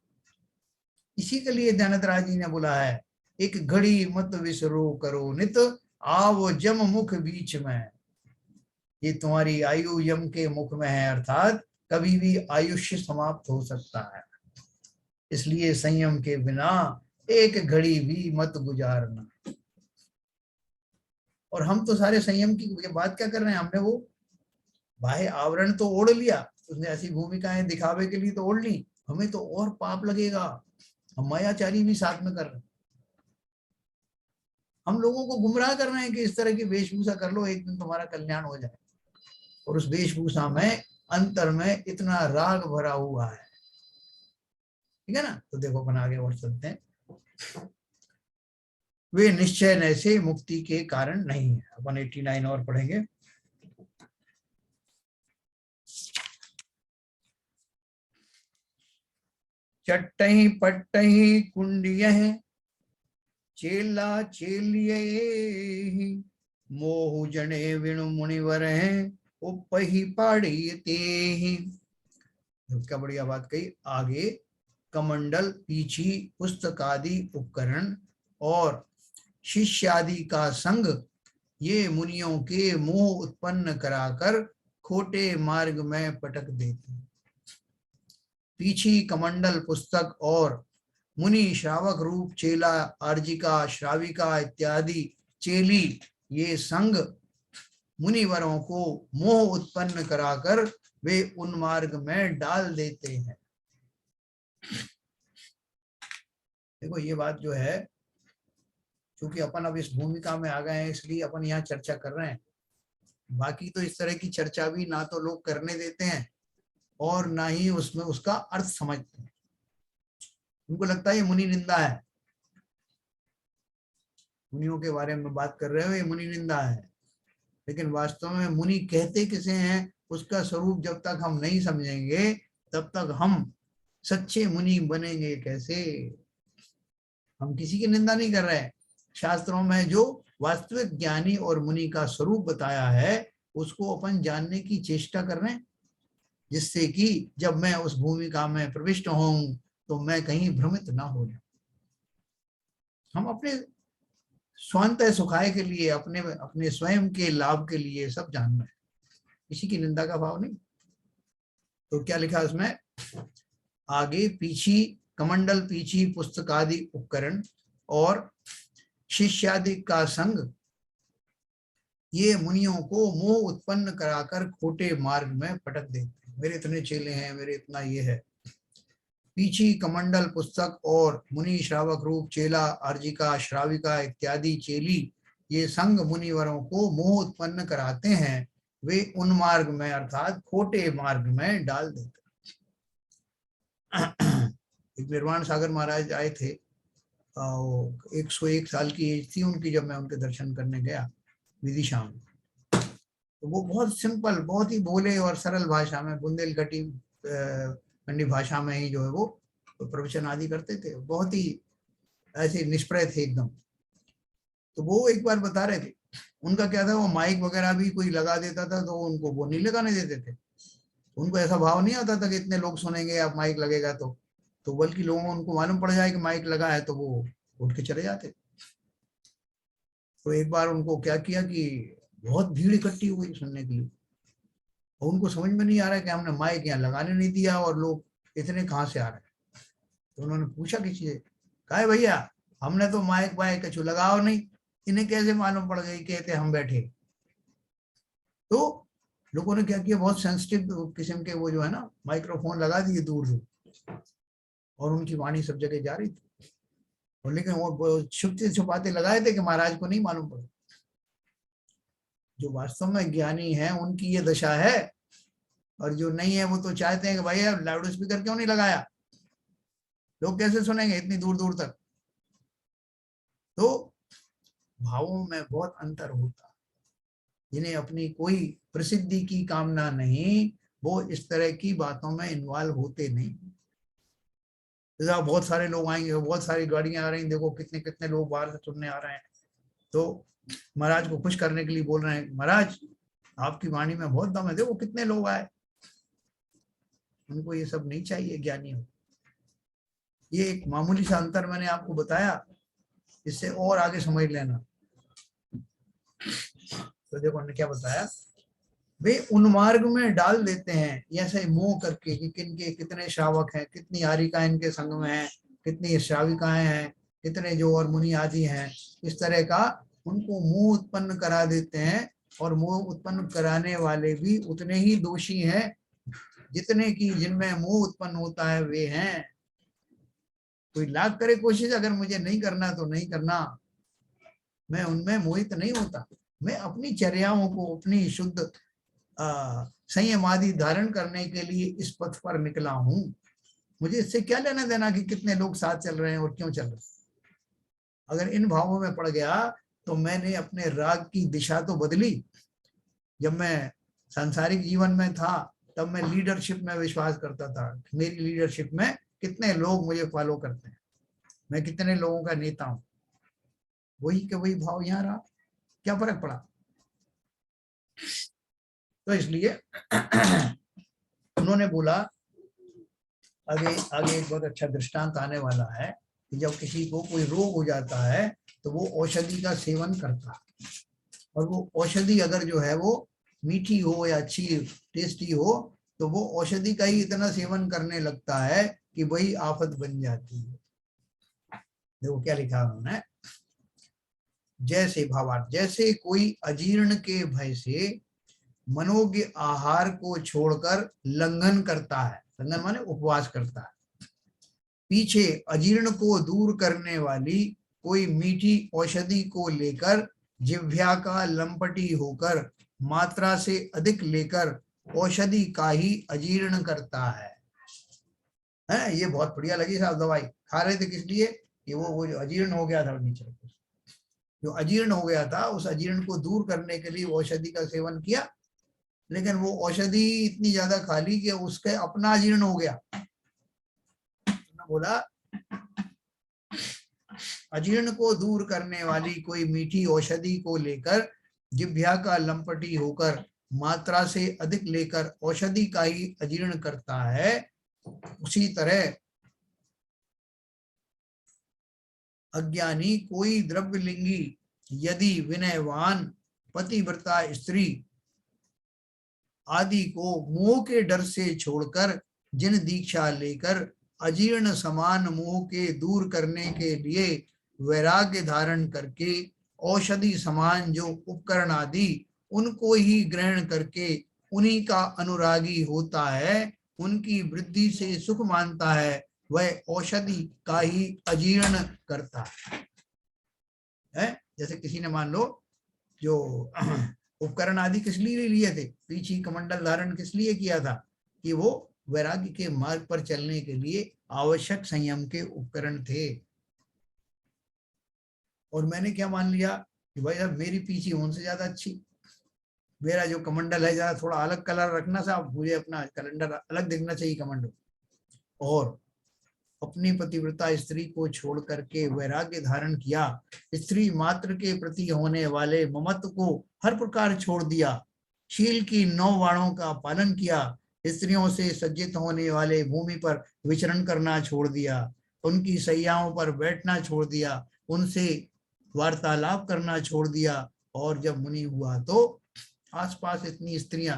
इसी के लिए ध्यानतराज जी ने बोला है, एक घड़ी मत विसरो करो नित, आओ जम मुख बीच में। ये तुम्हारी आयु यम के मुख में है, अर्थात कभी भी आयुष्य समाप्त हो सकता है, इसलिए संयम के बिना एक घड़ी भी मत गुजारना। और हम तो सारे संयम की बात क्या कर रहे हैं? हमने वो बाह्य आवरण तो ओढ़ लिया, उसने ऐसी भूमिकाएं दिखावे के लिए तो ओढ़ ली, हमें तो और पाप लगेगा। हम मायाचारी भी साथ में कर रहे हैं, हम लोगों को गुमराह कर रहे हैं कि इस तरह की वेशभूषा कर लो, एक दिन तुम्हारा कल्याण हो जाए। और उस वेशभूषा में अंतर में इतना राग भरा हुआ है, ठीक है ना। तो देखो अपन आगे और चलते हैं। वे निश्चय न से मुक्ति के कारण नहीं है। अपन 89 और पढ़ेंगे। चट्टही पट्टही कुंडिय चेला चेलिये, मोह जने विणु मुनिवर है, उपही पाड़ी ते। क्या बढ़िया बात कही। आगे कमंडल, पीछी, पुस्तक आदि उपकरण और शिष्यादि का संग ये मुनियों के मोह उत्पन्न कराकर खोटे मार्ग में पटक देते हैं। पीछी, कमंडल, पुस्तक और मुनि श्रावक रूप चेला, अर्जिका, श्राविका इत्यादि चेली, ये संग मुनिवरों को मोह उत्पन्न कराकर वे उन मार्ग में डाल देते हैं। देखो ये बात जो है, क्योंकि अपन अब इस भूमिका में आ गए हैं, इसलिए अपन यहाँ चर्चा कर रहे हैं। बाकी तो इस तरह की चर्चा भी ना तो लोग करने देते हैं और ना ही उसमें उसका अर्थ समझते हैं। उनको लगता है ये मुनि निंदा है, मुनियों के बारे में बात कर रहे हो, ये मुनि निंदा है। लेकिन वास्तव में मुनि कहते किसे हैं, उसका स्वरूप जब तक हम नहीं समझेंगे, तब तक हम सच्चे मुनि बनेंगे कैसे। हम किसी की निंदा नहीं कर रहे हैं। शास्त्रों में जो वास्तविक ज्ञानी और मुनि का स्वरूप बताया है, उसको अपन जानने की चेष्टा कर रहे हैं, जिससे कि जब मैं उस भूमिका में प्रविष्ट हूं तो मैं कहीं भ्रमित ना हो जाऊं। हम अपने स्वांत सुखाय के लिए, अपने अपने स्वयं के लाभ के लिए सब जानना है, किसी की निंदा का भाव नहीं। तो क्या लिखा उसमें आगे, पीछी, कमंडल, पीछी, पुस्तकादि उपकरण और शिष्यादि का संग ये मुनियों को मोह उत्पन्न कराकर खोटे मार्ग में पटक देते हैं। मेरे इतने चेले हैं, मेरे इतना ये है। पीछी, कमंडल, पुस्तक और मुनि श्रावक रूप चेला, अर्जिका, श्राविका इत्यादि चेली, ये संग मुनिवरों को मोह उत्पन्न कराते हैं, वे उन मार्ग में अर्थात खोटे मार्ग में डाल देते हैं। एक निर्वाण सागर महाराज आए थे, 101 साल की एज थी उनकी जब मैं उनके दर्शन करने गया विदिशा में। तो वो बहुत सिंपल, बहुत ही भोले और सरल भाषा में, बुंदेलखंडी खंडी भाषा में ही जो है वो प्रवचन आदि करते थे, बहुत ही ऐसे निष्प्रय थे एकदम। तो वो एक बार बता रहे थे, उनका क्या था, वो माइक वगैरह भी कोई लगा देता था तो उनको वो नहीं लगाने देते थे। उनको ऐसा भाव नहीं आता था कि इतने लोग सुनेंगे आप माइक लगेगा तो बल्कि लोगों उनको मालूम पड़ जाए कि माइक लगा है तो वो उठ के चले जाते। तो एक बार उनको क्या किया कि बहुत भीड़ इकट्ठी हुई सुनने के लिए, और उनको समझ में नहीं आ रहा है कि हमने माइक यहाँ लगाने नहीं दिया और लोग इतने कहाँ से आ रहे हैं। तो उन्होंने पूछा किसी से, कहा है भैया हमने तो माइक वाइक कछु लगाओ नहीं, इन्हें कैसे मालूम पड़ गई, कहते हम बैठे। तो लोगों ने क्या किया, बहुत सेंसिटिव किस्म के वो जो है ना माइक्रोफोन लगा दिए दूर से, और उनकी वाणी सब जगह जा रही थी, और लेकिन वो छुपते छुपाते लगाए थे कि महाराज को नहीं मालूम पड़ा। जो वास्तव में ज्ञानी है उनकी ये दशा है, और जो नहीं है वो तो चाहते हैं कि भाई लाउड स्पीकर क्यों नहीं लगाया, लोग कैसे सुनेंगे इतनी दूर दूर तक। तो भावों में बहुत अंतर होता, जिन्हें अपनी कोई प्रसिद्धि की कामना नहीं, वो इस तरह की बातों में इन्वॉल्व होते नहीं। जैसा बहुत सारे लोग आएंगे, बहुत सारी गाड़ियां आ रही हैं, देखो कितने कितने लोग बाहर से सुनने आ रहे हैं, तो महाराज को खुश करने के लिए बोल रहे हैं, महाराज आपकी वाणी में बहुत दम है, देखो कितने लोग आए। उनको ये सब नहीं चाहिए ज्ञानी हो। ये एक मामूली सा अंतर मैंने आपको बताया, इससे और आगे समझ लेना। तो देखो उन्होंने क्या बताया, वे उन्मार्ग में डाल देते हैं ऐसे मोह करके कि किनके कितने श्रावक हैं, कितनी आरिकाएं इनके संग में हैं, कितनी श्राविकाएं हैं, कितने जो और मुनि आदि हैं, इस तरह का उनको मोह उत्पन्न करा देते हैं। और मोह उत्पन्न कराने वाले भी उतने ही दोषी हैं जितने की जिनमें मोह उत्पन्न होता है वे हैं। कोई लाख करे कोशिश, अगर मुझे नहीं करना तो नहीं करना, मैं उनमें मोहित नहीं होता। मैं अपनी चर्याओं को, अपनी शुद्ध संयम आदि धारण करने के लिए इस पथ पर निकला हूं। मुझे इससे क्या लेना देना कि कितने लोग साथ चल रहे हैं और क्यों चल रहे हैं। अगर इन भावों में पड़ गया तो मैंने अपने राग की दिशा तो बदली। जब मैं सांसारिक जीवन में था तब मैं लीडरशिप में विश्वास करता था, मेरी लीडरशिप में कितने लोग मुझे फॉलो करते हैं, मैं कितने लोगों का नेता हूं। वही के वही भाव यहाँ रहा, क्या फर्क पड़ा। तो इसलिए उन्होंने बोला, आगे आगे एक बहुत अच्छा दृष्टांत आने वाला है कि जब किसी को कोई रोग हो जाता है तो वो औषधि का सेवन करता है, और वो औषधि अगर जो है वो मीठी हो या अच्छी टेस्टी हो तो वो औषधि का ही इतना सेवन करने लगता है कि वही आफत बन जाती है। देखो क्या लिखा उन्होंने, जैसे भावार्थ, जैसे कोई अजीर्ण के भय से मनोज्ञ आहार को छोड़कर लंघन करता है, लंघन माने उपवास करता है, पीछे अजीर्ण को दूर करने वाली कोई मीठी औषधि को लेकर जिह्वा का लंपटी होकर मात्रा से अधिक लेकर औषधि का ही अजीर्ण करता है। ये बहुत बढ़िया लगी साहब, दवाई खा रहे थे किस लिए कि वो जो अजीर्ण हो गया था नीचे, जो अजीर्ण हो गया था उस अजीर्ण को दूर करने के लिए औषधि का सेवन किया, लेकिन वो औषधि इतनी ज्यादा खा ली कि उसके अपना अजीर्ण हो गया। बोला अजीर्ण को दूर करने वाली कोई मीठी औषधि को लेकर जिह्वा का लंपटी होकर मात्रा से अधिक लेकर औषधि का ही अजीर्ण करता है, उसी तरह अज्ञानी कोई द्रव्यलिंगी यदि विनयवान पतिव्रता स्त्री आदि को मोह के डर से छोड़कर जिन दीक्षा लेकर अजीर्ण समान मोह के दूर करने के लिए वैराग्य धारण करके औषधि समान जो उपकरण आदि उनको ही ग्रहण करके उन्हीं का अनुरागी होता है, उनकी वृद्धि से सुख मानता है, वह औषधि का ही अजीर्ण करता है। जैसे किसी ने मान लो जो उपकरण आदि किस लिए लिए थे, पीछी कमंडल धारण किस लिए किया था, कि वो वैराग्य के मार्ग पर चलने के लिए आवश्यक संयम के उपकरण थे। और मैंने क्या मान लिया कि भाई अब मेरी पीछी उनसे ज्यादा अच्छी, मेरा जो कमंडल है ज्यादा थोड़ा अलग कलर रखना साहब, मुझे अपना कैलेंडर अलग दिखना चाहिए कमंडल। और अपनी पतिव्रता स्त्री को छोड़ करके वैराग्य धारण किया, स्त्री मात्र के प्रति होने वाले ममत्व को हर प्रकार छोड़ दिया, शील की 9 वाणों का पालन किया, स्त्रियों से सज्जित होने वाले भूमि पर विचरण करना छोड़ दिया, उनकी सैयाओं पर बैठना छोड़ दिया, उनसे वार्तालाप करना छोड़ दिया, और जब मुनि हुआ तो आसपास इतनी स्त्रियां,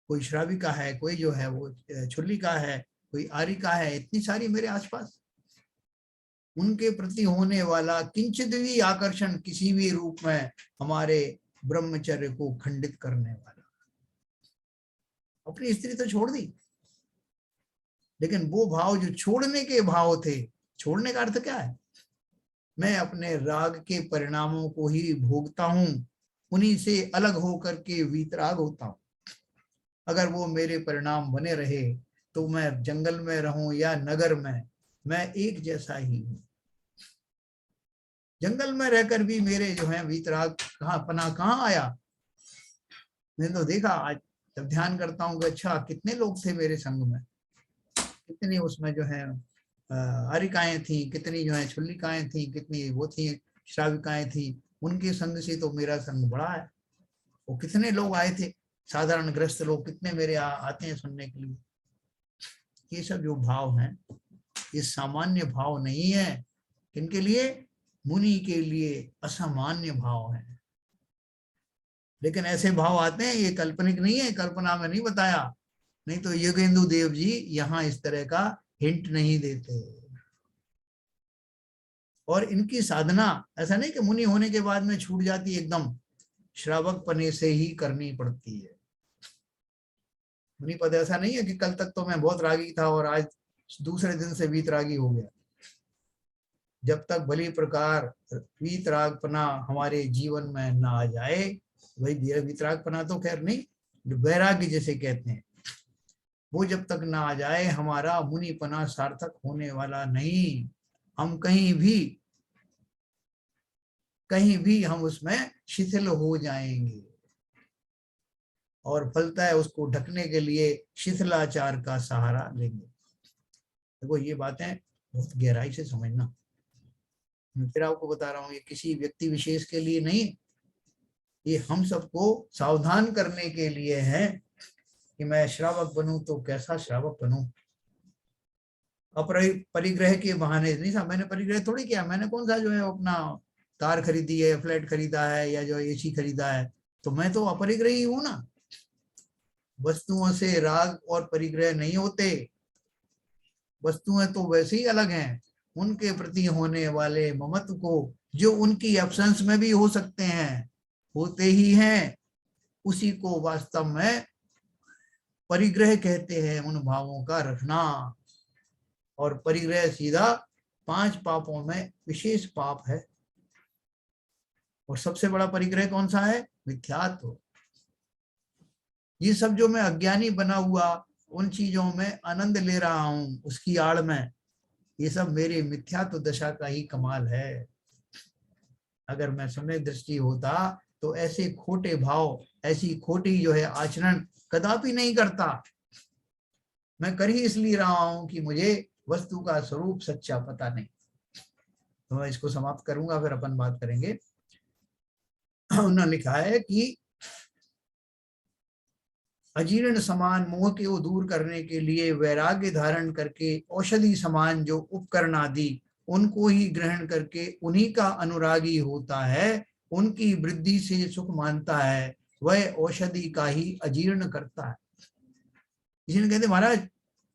कोई श्राविका है, कोई जो है वो छुल्लिका है, कोई आरिका है, इतनी सारी मेरे आसपास, उनके प्रति होने वाला किंचित भी आकर्षण किसी भी रूप में हमारे ब्रह्मचर्य को खंडित करने वाला। अपनी स्त्री तो छोड़ दी, लेकिन वो भाव जो छोड़ने के भाव थे, छोड़ने का अर्थ क्या है? मैं अपने राग के परिणामों को ही भोगता हूं, उन्हीं से अलग होकर के वीतराग होता हूं। अगर वो मेरे परिणाम बने रहे तो मैं जंगल में रहूं या नगर में, मैं एक जैसा ही हूं। जंगल में रहकर भी मेरे जो है वीतराग कहाँ आया? मैंने तो देखा आज जब ध्यान करता हूँ कि अच्छा कितने लोग थे मेरे संग में, कितनी उसमें जो है आरिकाएं थी, कितनी जो है छुल्लिकाएं थी, कितनी वो थी श्राविकाएं थी, उनके संग से तो मेरा संग बड़ा है। वो कितने लोग आए थे, साधारण ग्रस्त लोग कितने मेरे आते हैं सुनने के लिए। ये सब जो भाव हैं ये सामान्य भाव नहीं है। किनके लिए? मुनि के लिए असामान्य भाव है। लेकिन ऐसे भाव आते हैं, ये काल्पनिक नहीं है, कल्पना में नहीं बताया, नहीं तो योगेंदु देव जी यहाँ इस तरह का हिंट नहीं देते। और इनकी साधना ऐसा नहीं कि मुनि होने के बाद में छूट जाती, एकदम श्रावक पने से ही करनी पड़ती है। मुनि पद ऐसा नहीं है कि कल तक तो मैं बहुत रागी था और आज दूसरे दिन से वीतरागी हो गया। जब तक भली प्रकार वीतरागपना हमारे जीवन में ना आ जाए, वही वीतरागपना तो खैर नहीं, वैराग्य जैसे कहते हैं, वो जब तक ना आ जाए हमारा मुनिपना सार्थक होने वाला नहीं। हम कहीं भी हम उसमें शिथिल हो जाएंगे, और फलता है उसको ढकने के लिए शिथिलाचार का सहारा लेंगे। देखो ये बातें बहुत गहराई से समझना। मैं फिर आपको बता रहा हूँ, ये किसी व्यक्ति विशेष के लिए नहीं, ये हम सबको सावधान करने के लिए है कि मैं श्रावक बनूं तो कैसा श्रावक बनूं। परिग्रह के बहाने नहीं था, मैंने परिग्रह थोड़ी किया, मैंने कौन सा जो है अपना कार खरीदी है, फ्लैट खरीदा है, या जो एसी खरीदा है, तो मैं तो अपरिग्रही हूं ना। वस्तुओं से राग और परिग्रह नहीं होते, वस्तुएं तो वैसे ही अलग हैं। उनके प्रति होने वाले ममत्व को, जो उनकी एब्सेंस में भी हो सकते हैं, होते ही हैं, उसी को वास्तव में परिग्रह कहते हैं, उन भावों का रखना। और परिग्रह सीधा 5 पापों में विशेष पाप है। और सबसे बड़ा परिग्रह कौन सा है? मिथ्यात्व। ये सब जो मैं अज्ञानी बना हुआ उन चीजों में आनंद ले रहा हूं उसकी आड़ में, ये सब मेरे मिथ्यात्व दशा का ही कमाल है। अगर मैं समय दृष्टि होता तो ऐसे खोटे भाव, ऐसी खोटी जो है आचरण कदापि नहीं करता। मैं कर ही इसलिए रहा हूं कि मुझे वस्तु का स्वरूप सच्चा पता नहीं। तो मैं इसको समाप्त करूंगा, फिर अपन बात करेंगे। उन्होंने लिखा है कि अजीर्ण समान मोह के दूर करने के लिए वैराग्य धारण करके औषधि समान जो उपकरण आदि उनको ही ग्रहण करके उन्हीं का अनुरागी होता है, उनकी वृद्धि से सुख मानता है, वह औषधि का ही अजीर्ण करता है। इसलिए कहते महाराज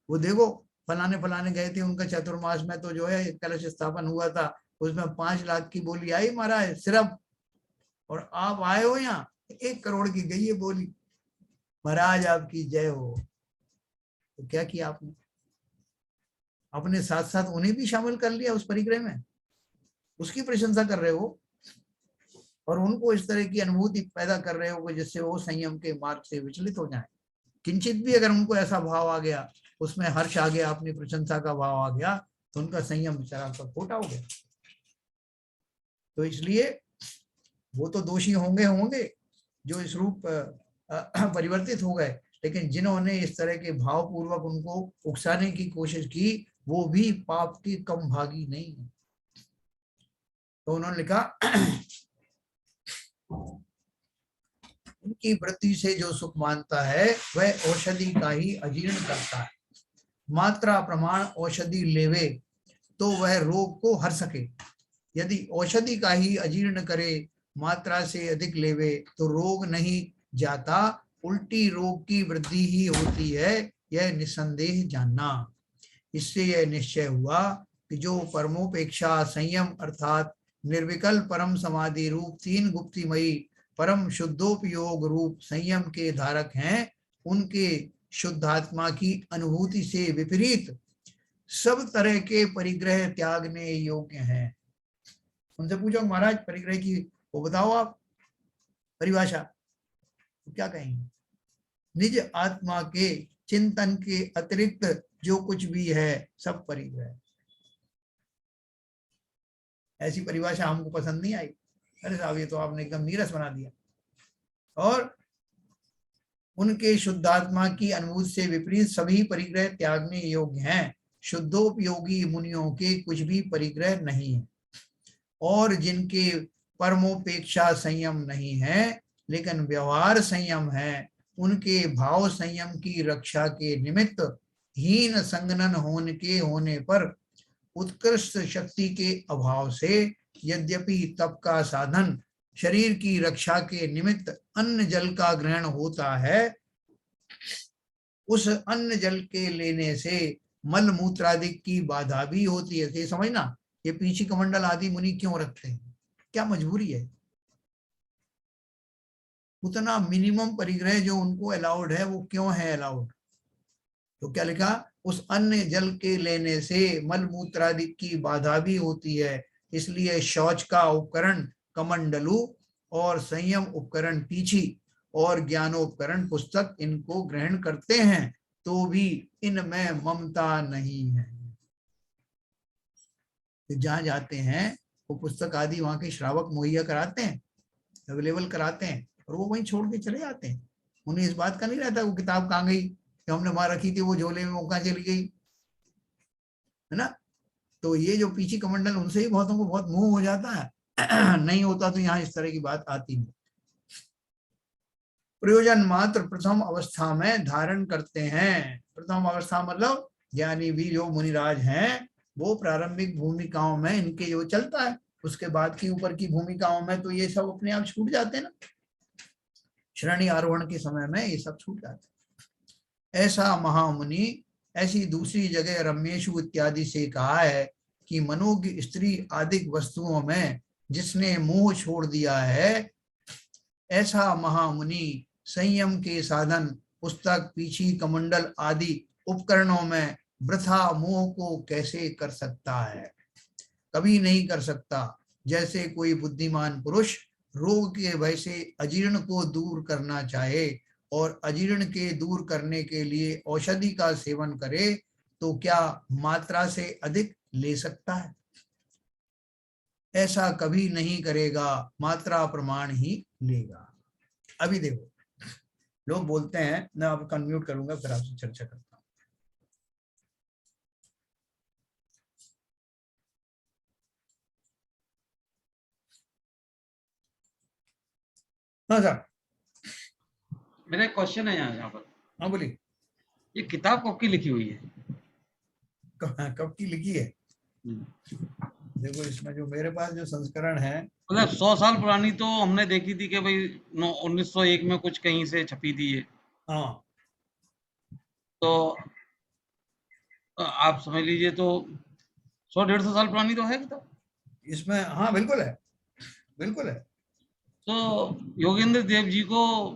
वो देखो फलाने गए थे, उनका चतुर्मास में तो जो है कलश स्थापन हुआ था, उसमें 5 लाख की बोली आई महाराज सिर्फ, और आप आए हो यहाँ 1 करोड़ की गई है बोली। महाराज आपकी जय हो। तो क्या किया आपने? अपने साथ साथ उन्हें भी शामिल कर लिया उस परिग्रह में, उसकी प्रशंसा कर रहे हो, और उनको इस तरह की अनुभूति पैदा कर रहे हो जिससे वो संयम के मार्ग से विचलित हो जाए। किंचित भी अगर उनको ऐसा भाव आ गया, उसमें हर्ष आ गया, अपनी प्रशंसा का भाव आ गया, तो उनका संयम बेचारा का खोटा हो गया। तो इसलिए वो तो दोषी होंगे जो इस रूप परिवर्तित हो गए, लेकिन जिन्होंने इस तरह के भाव पूर्वक उनको उकसाने की कोशिश की, वो भी पाप के कम भागी नहीं है। तो उन्होंने लिखा उनकी वृत्ति से जो सुख मानता है वह औषधि का ही अजीर्ण करता है। मात्रा प्रमाण औषधि लेवे तो वह रोग को हर सके। यदि औषधि का ही अजीर्ण करे, मात्रा से अधिक लेवे तो रोग नहीं जाता, उल्टी रोग की वृद्धि ही होती है, यह निसंदेह जानना। इससे यह निश्चय हुआ कि जो परमोपेक्षा संयम अर्थात निर्विकल परम समाधि रूप तीन गुप्तिमयी परम शुद्धोपयोग रूप संयम के धारक हैं, उनके शुद्धात्मा की अनुभूति से विपरीत सब तरह के परिग्रह त्यागने योग्य हैं। उनसे पूछो महाराज परिग्रह की वो बताओ आप परिभाषा, तो क्या कहेंगे? निज आत्मा के चिंतन के अतिरिक्त जो कुछ भी है सब परिग्रह। ऐसी परिभाषा हमको पसंद नहीं आई। अरे साहब ये तो आपने एकदम नीरस बना दिया। और उनके शुद्धात्मा की अनुभूति से विपरीत सभी परिग्रह त्यागने योग्य हैं। शुद्धोपयोगी मुनियों के कुछ भी परिग्रह नहीं है, और जिनके परमोपेक्षा संयम नहीं है लेकिन व्यवहार संयम है, उनके भाव संयम की रक्षा के निमित्त हीन संगनन होने पर उत्कृष्ट शक्ति के अभाव से यद्यपि तप का साधन शरीर की रक्षा के निमित्त अन्न जल का ग्रहण होता है, उस अन्न जल के लेने से मल मूत्रादि की बाधा भी होती है। ये समझना, ये पीछी कमंडल आदि मुनि क्यों रखते हैं, क्या मजबूरी है? उतना मिनिमम परिग्रह जो उनको अलाउड है वो क्यों है अलाउड? तो क्या लिखा, उस अन्न जल के लेने से मल मूत्रादि की बाधा भी होती है, इसलिए शौच का उपकरण कमंडलू और संयम उपकरण पीछी और ज्ञानोपकरण पुस्तक इनको ग्रहण करते हैं, तो भी इनमें ममता नहीं है। तो जहां जाते हैं वो पुस्तक आदि वहां के श्रावक मुहैया कराते हैं, अवेलेबल कराते हैं, और वो वहीं छोड़ के चले जाते हैं। उन्हें इस बात का नहीं रहता वो किताब कहाँ गई, जो हमने वहां रखी थी वो झोले में वो कहाँ चली गई, है ना। तो ये जो पीछी कमंडल उनसे ही बहुतों को बहुत मोह हो जाता है। नहीं होता तो यहाँ इस तरह की बात आती नहीं। प्रयोजन मात्र प्रथम अवस्था में धारण करते हैं। प्रथम अवस्था मतलब ज्ञानी भी जो मुनिराज हैं वो प्रारंभिक भूमिकाओं में इनके जो चलता है, उसके बाद की ऊपर की भूमिकाओं में तो ये सब अपने आप छूट जाते हैं ना। श्रेणी आरोहण के समय में ये सब छूट जाते हैं। ऐसा महामुनि ऐसी दूसरी जगह रम्येशु इत्यादि से कहा है कि मनोज्ञ स्त्री आदि वस्तुओं में जिसने मोह छोड़ दिया है, ऐसा महामुनि संयम के साधन पुस्तक पीछी कमंडल आदि उपकरणों में वृथा मोह को कैसे कर सकता है? कभी नहीं कर सकता। जैसे कोई बुद्धिमान पुरुष रोग के भय से अजीर्ण को दूर करना चाहे और अजीर्ण के दूर करने के लिए औषधि का सेवन करे, तो क्या मात्रा से अधिक ले सकता है? ऐसा कभी नहीं करेगा, मात्रा प्रमाण ही लेगा। अभी देखो लोग बोलते हैं, मैं आपको अनम्यूट करूंगा फिर आपसे चर्चा करता हूं। हाँ सर, मेरा एक क्वेश्चन है यहाँ पर। हाँ बोलिए। ये किताब कब की लिखी हुई है? कब की लिखी है? देखो इसमें जो मेरे पास जो संस्करण है, मतलब 100 साल पुरानी तो हमने देखी थी कि भाई 1901 में कुछ कहीं से छपी थी ये। हाँ तो आप समझ लीजिए तो 100-150 साल पुरानी तो है किताब। इसमें हाँ बिल्कुल है, बिल्कुल है। तो योगेंद्र देव जी को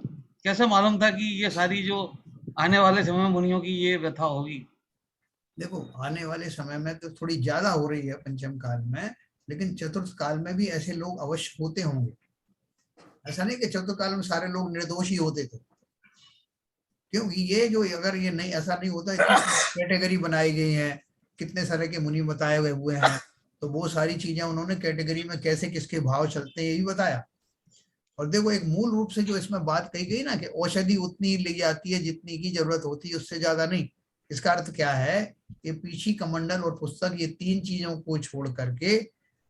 कैसे मालूम था कि ये सारी जो आने वाले समय में मुनियों की ये व्यथा होगी? देखो आने वाले समय में तो थोड़ी ज्यादा हो रही है पंचम काल में, लेकिन चतुर्थ काल में भी ऐसे लोग अवश्य होते होंगे। ऐसा नहीं कि चतुर्थ काल में सारे लोग निर्दोष ही होते थे, क्योंकि ये जो अगर ये नहीं ऐसा नहीं होता, इतनी कैटेगरी बनाई गई है, कितने सारे के मुनि बताए गए हुए हैं, तो वो सारी चीजें उन्होंने कैटेगरी में कैसे किसके भाव चलते हैं ये भी बताया। और देखो एक मूल रूप से जो इसमें बात कही गई ना कि औषधि उतनी ली जाती है जितनी की जरूरत होती है, उससे ज्यादा नहीं। इसका अर्थ क्या है कि पीछी कमंडल और पुस्तक ये तीन चीजों को छोड़ करके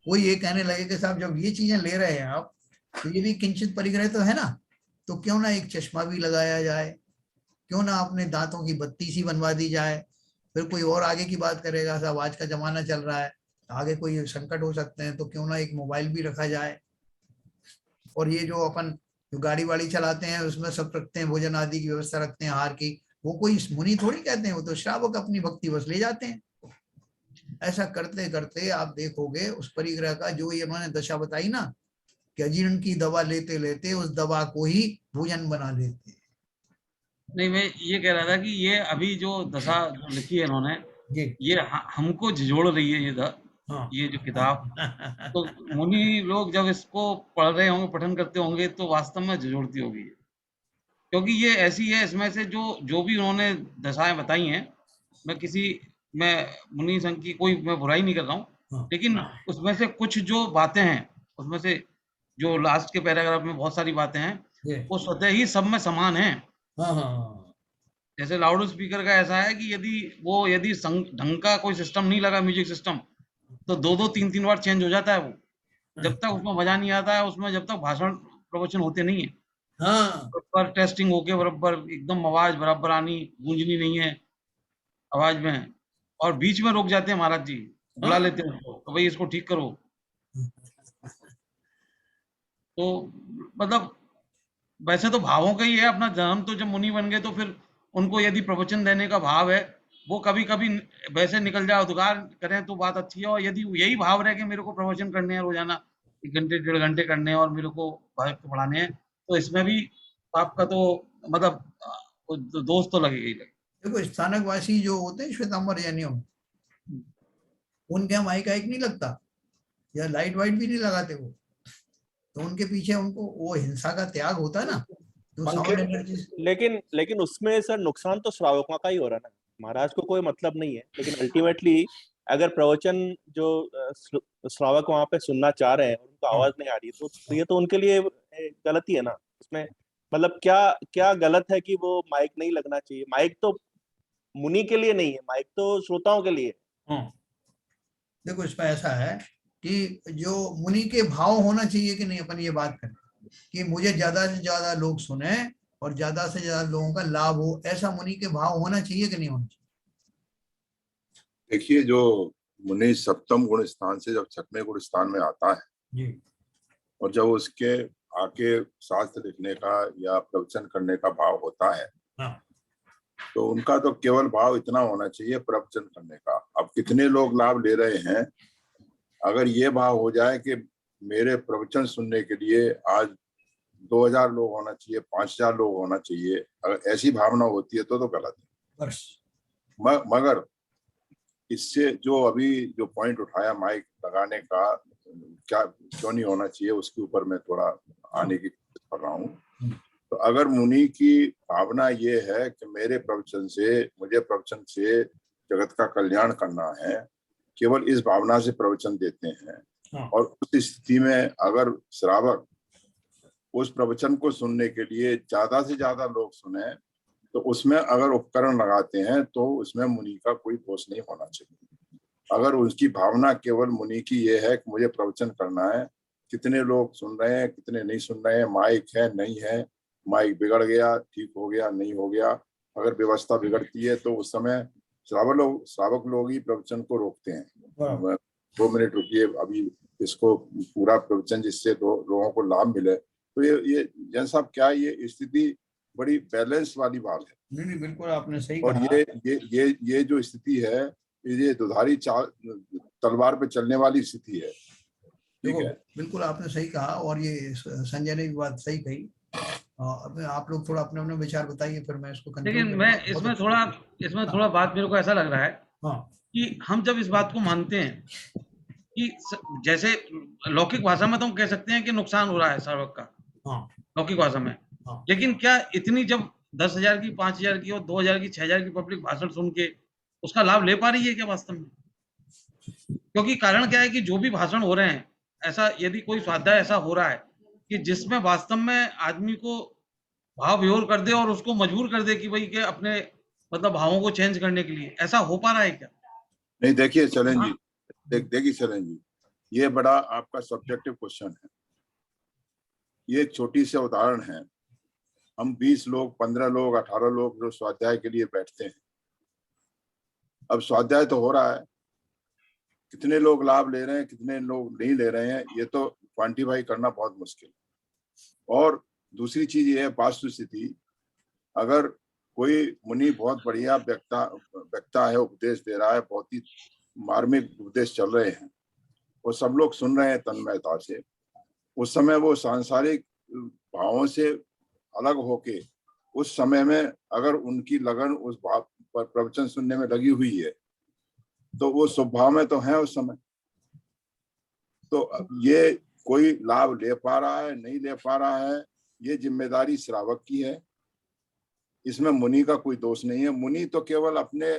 कोई ये कहने लगे कि साहब जब ये चीजें ले रहे हैं आप, तो ये भी किंचित परिग्रह तो है ना, तो क्यों ना एक चश्मा भी लगाया जाए, क्यों ना अपने दांतों की बत्ती सी बनवा दी जाए। फिर कोई और आगे की बात करेगा, साहब आज का जमाना चल रहा है आगे कोई संकट हो सकते हैं, तो क्यों ना एक मोबाइल भी रखा जाए। और ये जो अपन जो गाड़ी वाड़ी चलाते हैं उसमें सब रखते हैं, भोजन आदि की व्यवस्था रखते हैं, आहार की, वो कोई मुनि थोड़ी कहते हैं, वो तो श्रावक अपनी भक्ति बस ले जाते हैं। ऐसा करते करते आप देखोगे उस परिग्रह का जो ये मैंने दशा बताई ना, कि अजीर्ण की दवा लेते लेते उस दवा को ही भोजन बना लेते। नहीं, मैं ये कह रहा था कि ये अभी जो दशा जो लिखी है इन्होंने, जी। ये हमको झिझोड़ रही है हाँ। ये जो किताब। तो मुनि लोग जब इसको पढ़ रहे होंगे, पठन करते होंगे, तो वास्तव में झिझोड़ती होगी ये। क्योंकि ये ऐसी है, इसमें से जो जो भी उन्होंने दशाएं बताई हैं, मैं मुनि संघ की कोई मैं बुराई नहीं कर रहा हूँ, हाँ। लेकिन उसमें से कुछ जो बातें हैं, उसमें से जो लास्ट के पैराग्राफ में बहुत सारी बातें हैं, जी। वो स्वतः ही सब में समान हैं। हाँ हाँ जैसे लाउड स्पीकर का ऐसा है कि यदि ढंग का कोई सिस्टम नहीं लगा, म्यूजिक सिस्टम, तो दो दो तीन तीन बार चेंज हो जाता है वो। जब तक उसमें मजा नहीं आता है, उसमें जब तक भाषण प्रवचन होते नहीं है, हाँ। बराबर टेस्टिंग होके बराबर एकदम आवाज बराबर आनी, गूंजनी नहीं है आवाज में, और बीच में रोक जाते हैं महाराज जी, बुला हाँ। लेते हैं उसको, तो भाई इसको ठीक करो। तो मतलब वैसे तो भावों का ही है अपना जन्म, तो जब मुनि बन गए तो फिर उनको यदि प्रवचन देने का भाव है, वो कभी कभी वैसे निकल जाए, उद्गार करें तो बात अच्छी है, और यदि यही भाव रहे कि मेरे को प्रवचन करने हैं रोजाना, 1 घंटे 1.5 घंटे करने हैं और मेरे को भक्त पढ़ाने हैं, तो इसमें भी आपका तो मतलब दोष तो लगेगा ही लगेगा। देखो स्थानक वासी जो होते हैं श्वेतांबर जैनियों में, उनके यहाँ माइक आइक नहीं लगता, या लाइट वाइट भी नहीं लगाते वो, तो उनके पीछे उनको वो हिंसा का त्याग होता है ना, तो पंखे साउंड एनर्जी। लेकिन उसमें सर नुकसान तो श्रावकों का ही हो रहा है ना, महाराज को कोई मतलब नहीं है, लेकिन अल्टीमेटली अगर प्रवचन जो श्रावक वहां पे सुनना चाह रहे हैं उनको आवाज नहीं आ रही, तो ये तो उनके लिए गलती है ना उसमें। मतलब क्या क्या गलत है कि वो माइक नहीं लगना चाहिए? माइक तो मुनि के लिए नहीं है, माइक तो श्रोताओं के लिए। हाँ। देखो इसमें ऐसा है कि जो मुनि के भाव होना चाहिए कि नहीं, अपन ये बात करें कि मुझे ज्यादा से ज्यादा लोग सुने और ज्यादा से ज्यादा लोगों का लाभ हो, ऐसा मुनि के भाव होना चाहिए कि नहीं होना चाहिए? देखिए, जो मुनि सप्तम गुण स्थान से जब छठवें गुण स्थान में आता है जी। और जब उसके आके शास्त्र लिखने का या प्रवचन करने का भाव होता है, हाँ। तो उनका तो केवल भाव इतना होना चाहिए प्रवचन करने का। अब कितने लोग लाभ ले रहे हैं, अगर ये भाव हो जाए कि मेरे प्रवचन सुनने के लिए आज 2000 लोग होना चाहिए, 5000 लोग होना चाहिए, अगर ऐसी भावना होती है तो गलत है। बस। मगर इससे जो अभी जो पॉइंट उठाया माइक लगाने का, क्या क्यों नहीं होना चाहिए, उसके ऊपर मैं थोड़ा आने की कोशिश कर रहा हूँ। तो अगर मुनि की भावना ये है कि मुझे प्रवचन से जगत का कल्याण करना है, केवल इस भावना से प्रवचन देते हैं, और उस स्थिति में अगर श्रावक उस प्रवचन को सुनने के लिए ज्यादा से ज्यादा लोग सुने, तो उसमें अगर उपकरण लगाते हैं तो उसमें मुनि का कोई दोष नहीं होना चाहिए। अगर उसकी भावना केवल मुनि की ये है कि मुझे प्रवचन करना है, कितने लोग सुन रहे हैं कितने नहीं सुन रहे हैं, माइक है नहीं है, माइक बिगड़ गया ठीक हो गया नहीं हो गया, अगर व्यवस्था बिगड़ती है तो उस समय श्रावक लोग ही प्रवचन को रोकते हैं। 2 मिनट रुकिए, अभी इसको पूरा प्रवचन जिससे लोगों को लाभ मिले। तो ये जैन साहब, क्या ये स्थिति बड़ी बैलेंस वाली बात है? नहीं, बिल्कुल आपने सही और कहा। ये जो स्थिति है, ये दुधारी तलवार पे चलने वाली स्थिति है। ठीक है, बिल्कुल आपने सही कहा, और ये संजय ने भी बात सही कही। अब आप लोग थोड़ा अपने अपने विचार बताइए, फिर मैं इसको कंक्लूड लेकिन मैं करूंगा। इसमें थोड़ा बात मेरे को ऐसा लग रहा है हाँ। कि हम जब इस बात को मानते हैं कि जैसे लौकिक भाषा में तो हम कह सकते हैं कि नुकसान हो रहा है श्रावक का, हाँ। लौकिक भाषा में, हाँ। लेकिन क्या इतनी जब 10,000 की 5,000 की और 2,000 की 6,000 की पब्लिक भाषण सुन के उसका लाभ ले पा रही है क्या वास्तव में? क्योंकि कारण क्या है कि जो भी भाषण हो रहे हैं, ऐसा यदि कोई स्वाध्याय ऐसा हो रहा है कि जिसमें वास्तव में आदमी को भाव विभोर कर दे और उसको मजबूर कर दे कि भाई के अपने मतलब भावों को चेंज करने के लिए, ऐसा हो पा रहा है क्या? नहीं देखिए चरण जी, देखिए चरण जी, ये बड़ा आपका सब्जेक्टिव क्वेश्चन है। ये एक छोटी सी उदाहरण है। हम 20 लोग 15 लोग 18 लोग जो स्वाध्याय के लिए बैठते हैं, अब स्वाध्याय तो हो रहा है, कितने लोग लाभ ले रहे हैं, कितने लोग नहीं ले रहे हैं, ये तो क्वांटिफाई करना बहुत मुश्किल। और दूसरी चीज ये है वास्तु स्थिति, अगर कोई मुनि बहुत बढ़िया व्यक्ता है, उपदेश दे रहा है, बहुत ही मार्मिक उपदेश चल रहे हैं, वो सब लोग सुन रहे हैं तन्मयता से, उस समय वो सांसारिक भावों से अलग होके उस समय में अगर उनकी लगन उस भाव पर प्रवचन सुनने में लगी हुई है तो वो शुभ भाव में तो है उस समय। तो ये कोई लाभ ले पा रहा है नहीं ले पा रहा है, ये जिम्मेदारी श्रावक की है, इसमें मुनि का कोई दोष नहीं है। मुनि तो केवल अपने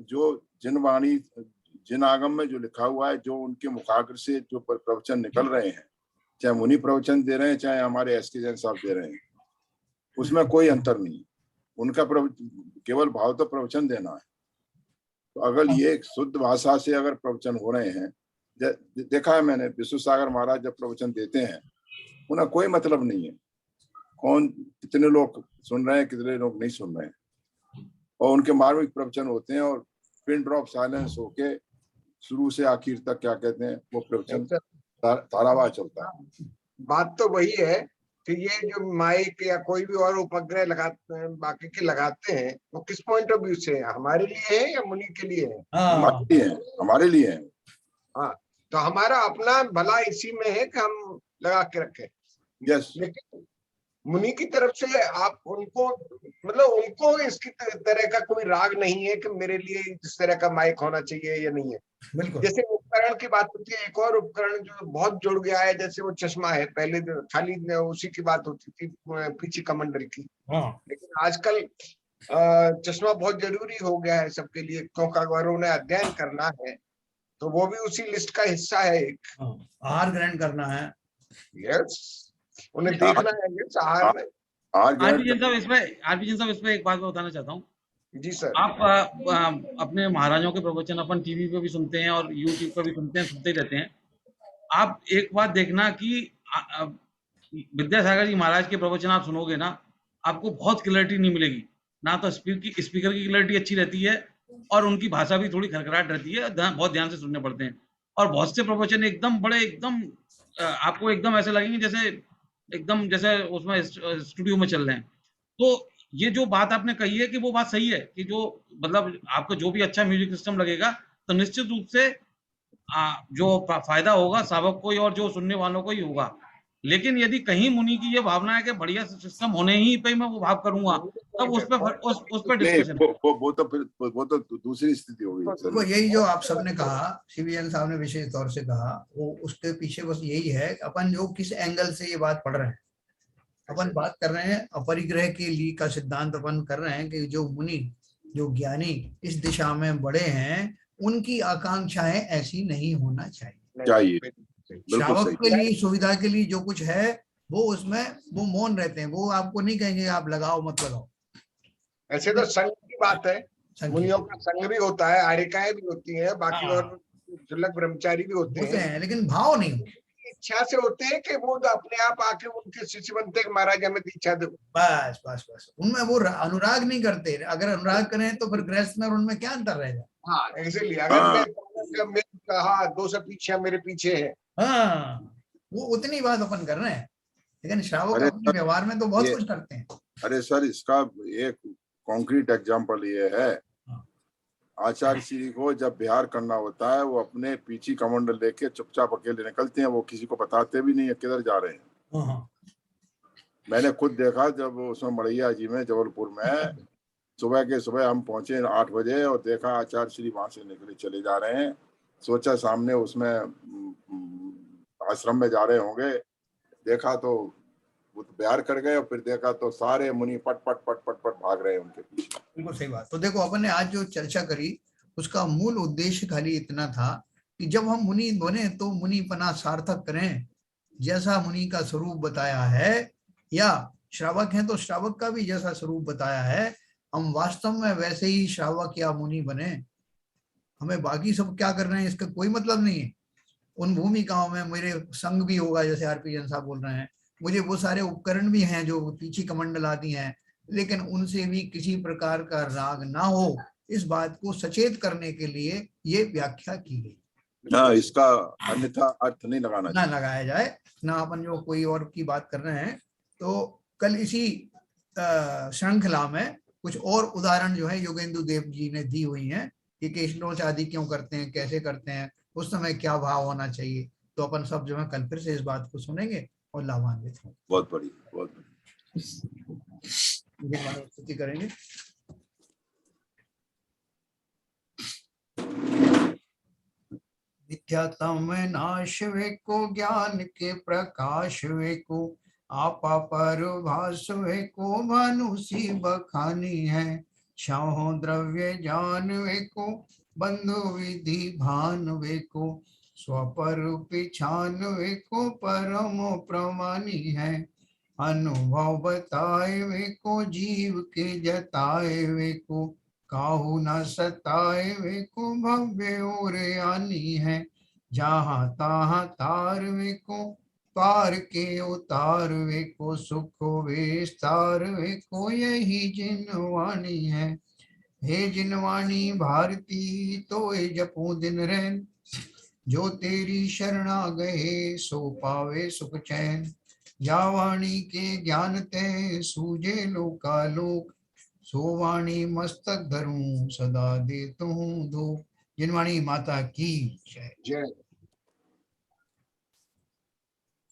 जो जिन आगम में जो लिखा हुआ है, जो उनके मुखाग्र से जो प्रवचन निकल रहे हैं, चाहे मुनि प्रवचन दे रहे हैं चाहे हमारे एसके जैन साहब दे रहे हैं, उसमें कोई अंतर नहीं। उनका केवल भाव तो प्रवचन देना है। तो अगर ये शुद्ध भाषा से अगर प्रवचन हो रहे हैं, देखा है मैंने विश्व सागर महाराज जब प्रवचन देते हैं उन्हें कोई मतलब नहीं है कौन कितने लोग सुन रहे हैं कितने लोग नहीं सुन रहे हैं, और उनके मार्मिक प्रवचन होते हैं और पिन ड्रॉप साइलेंस होके शुरू से आखिर तक क्या कहते हैं वो प्रवचन धारावाहिक चलता है। बात तो वही है कि ये जो माइक या कोई भी और उपग्रह लगाते हैं, बाकी के लगाते हैं, वो किस पॉइंट ऑफ व्यू से है, हमारे लिए है या मुनि के लिए है? हमारे लिए है। हाँ, तो हमारा अपना भला इसी में है कि हम लगा के रखें। यस। लेकिन मुनि की तरफ से आप उनको मतलब उनको इसकी तरह का कोई राग नहीं है कि मेरे लिए इस तरह का माइक होना चाहिए या नहीं है। बिल्कुल। जैसे उपकरण की बात होती है, एक और उपकरण जो बहुत जुड़ गया है, जैसे वो चश्मा है, पहले खाली उसी की बात होती थी पीछे कमंडल की, लेकिन आजकल चश्मा बहुत जरूरी हो गया है सबके लिए, क्योंकि अगर उन्हें अध्ययन करना है तो वो भी उसी लिस्ट का हिस्सा है। एक आहार ग्रहण करना है, यस, उन्हें देखना है आहार में। आरपीएन साहब इसमें एक बात मैं बताना चाहता हूँ। जी सर। आप अपने महाराजों के प्रवचन अपन टीवी पे भी सुनते हैं और यूट्यूब पे भी सुनते ही रहते हैं। आप एक बात देखना कि विद्यासागर जी महाराज के प्रवचन आप सुनोगे ना, आपको बहुत क्लैरिटी नहीं मिलेगी, ना तो स्पीकर की क्लैरिटी अच्छी रहती है और उनकी भाषा भी थोड़ी खरखराहट रहती है, बहुत ध्यान से सुनने पड़ते हैं। और बहुत से प्रवचन एकदम आपको एकदम ऐसे लगेंगे जैसे उसमें स्टूडियो में चल रहे हैं। तो ये जो बात आपने कही है कि वो बात सही है कि जो मतलब आपको जो भी अच्छा म्यूजिक सिस्टम लगेगा तो निश्चित रूप से जो फायदा होगा श्रावक को ही और जो सुनने वालों को ही होगा। लेकिन यदि कहीं मुनि की ये भावना है कि बढ़िया सिस्टम होने ही पे मैं वो भाव करूंगा, तब उस पर डिस्कशन वो तो दूसरी स्थिति होगी। वो यही जो आप सबने कहा, सीबीएन साहब ने विशेष तौर से कहा, वो उसके पीछे बस यही है अपन जो किस एंगल से ये बात पढ़ रहे हैं। अपन बात कर रहे हैं अपरिग्रह के लिए का सिद्धांत अपन कर रहे हैं कि जो मुनि जो ज्ञानी इस दिशा में बढ़े हैं उनकी आकांक्षाएं ऐसी नहीं होना चाहिए। श्रावक के लिए सुविधा के लिए जो कुछ है वो उसमें वो मौन रहते हैं, वो आपको नहीं कहेंगे आप लगाओ मत लगाओ। ऐसे तो संघ की बात है, मुनियों का संघ भी होता है, आर्यिकाएं भी होती है, बाकी और शुल्लक ब्रह्मचारी भी होते हैं, लेकिन भाव नहीं इच्छा से होते हैं कि वो तो अपने आप आके उनके शिष्य बनते हैं, महाराज हमें दीक्षा दो। बस बस बस, उनमें वो अनुराग नहीं करते। अगर अनुराग करें तो फिर गृहस्थ में और उनमें क्या अंतर रहेगा। हाँ, इसलिए अगर मैं कहा दो से पीछे मेरे पीछे है, हाँ, वो उतनी बात अपन कर रहे हैं, लेकिन श्रावक अपने व्यवहार में तो बहुत कुछ करते हैं। अरे सर, इसका एक कॉन्क्रीट एग्जांपल ये है, आचार्य श्री को जब बिहार करना होता है वो अपने पीछे कमंडल लेके चुपचाप अकेले निकलते हैं, वो किसी को बताते भी नहीं है किधर जा रहे हैं। मैंने खुद देखा जब उसमें मड़ैया जी में जबलपुर में सुबह हम पहुंचे 8 बजे और देखा आचार्य श्री वहां से निकले चले जा रहे हैं। सोचा सामने उसमें आश्रम में जा रहे होंगे, देखा तो वो तो बिहार कर गए और फिर देखा तो सारे मुनि पट पट पट पट पट भाग रहे हैं उनके पीछे। बिल्कुल सही बात। तो देखो अपन ने आज जो चर्चा करी उसका मूल उद्देश्य खाली इतना था कि जब हम मुनि बने तो मुनिपना सार्थक करें, जैसा मुनि का स्वरूप बताया है, या श्रावक हैं तो श्रावक का भी जैसा स्वरूप बताया है, हम वास्तव में वैसे ही श्रावक या मुनि बने। हमें बाकी सब क्या कर रहे हैं इसका कोई मतलब नहीं है। उन भूमिकाओं में मेरे संग भी होगा, जैसे आरपीएन साहब बोल रहे हैं, मुझे वो सारे उपकरण भी हैं जो पीछे कमंडल आती हैं, लेकिन उनसे भी किसी प्रकार का राग ना हो, इस बात को सचेत करने के लिए ये व्याख्या की गई। हाँ, इसका अन्यथा अर्थ नहीं लगाना ना लगाया जाए, ना अपन जो कोई और की बात कर रहे हैं। तो कल इसी श्रृंखला में कुछ और उदाहरण जो है योगेंदु देव जी ने दी हुई हैं कि कृष्णों शादी क्यों करते हैं, कैसे करते हैं, उस समय क्या भाव होना चाहिए। तो अपन सब जो है कल फिर से इस बात को सुनेंगे और लाभान्वित होंगे। बहुत बढ़िया, बहुत बढ़िया। स्तुति करेंगे। विद्यातम नाश वे को, ज्ञान के प्रकाश वे को, आपा पर भास वे को, मनुषी बखानी है। छाहो द्रव्य जान वे को, बंधु विधि भान वे को, स्वपर पिछान वे को, परम प्रमानी है। अनुभव बताए वे को, जीव के जताए वे को, काहू न सताए वे को, भव्य और आनी है। जहाँ तहाँ तार वे को, पार के उतार वे को, सुख विस्तार वे को, यही जिनवाणी है। हे जिनवाणी भारती तो जपू दिन रैन, जो तेरी शरणा गए सो पावे सुख चैन। जा वाणी के ज्ञान ते सूझे लोकालोक, सो वाणी मस्तक धरूं सदा देतु धूप। जिनवाणी माता की जय। जय।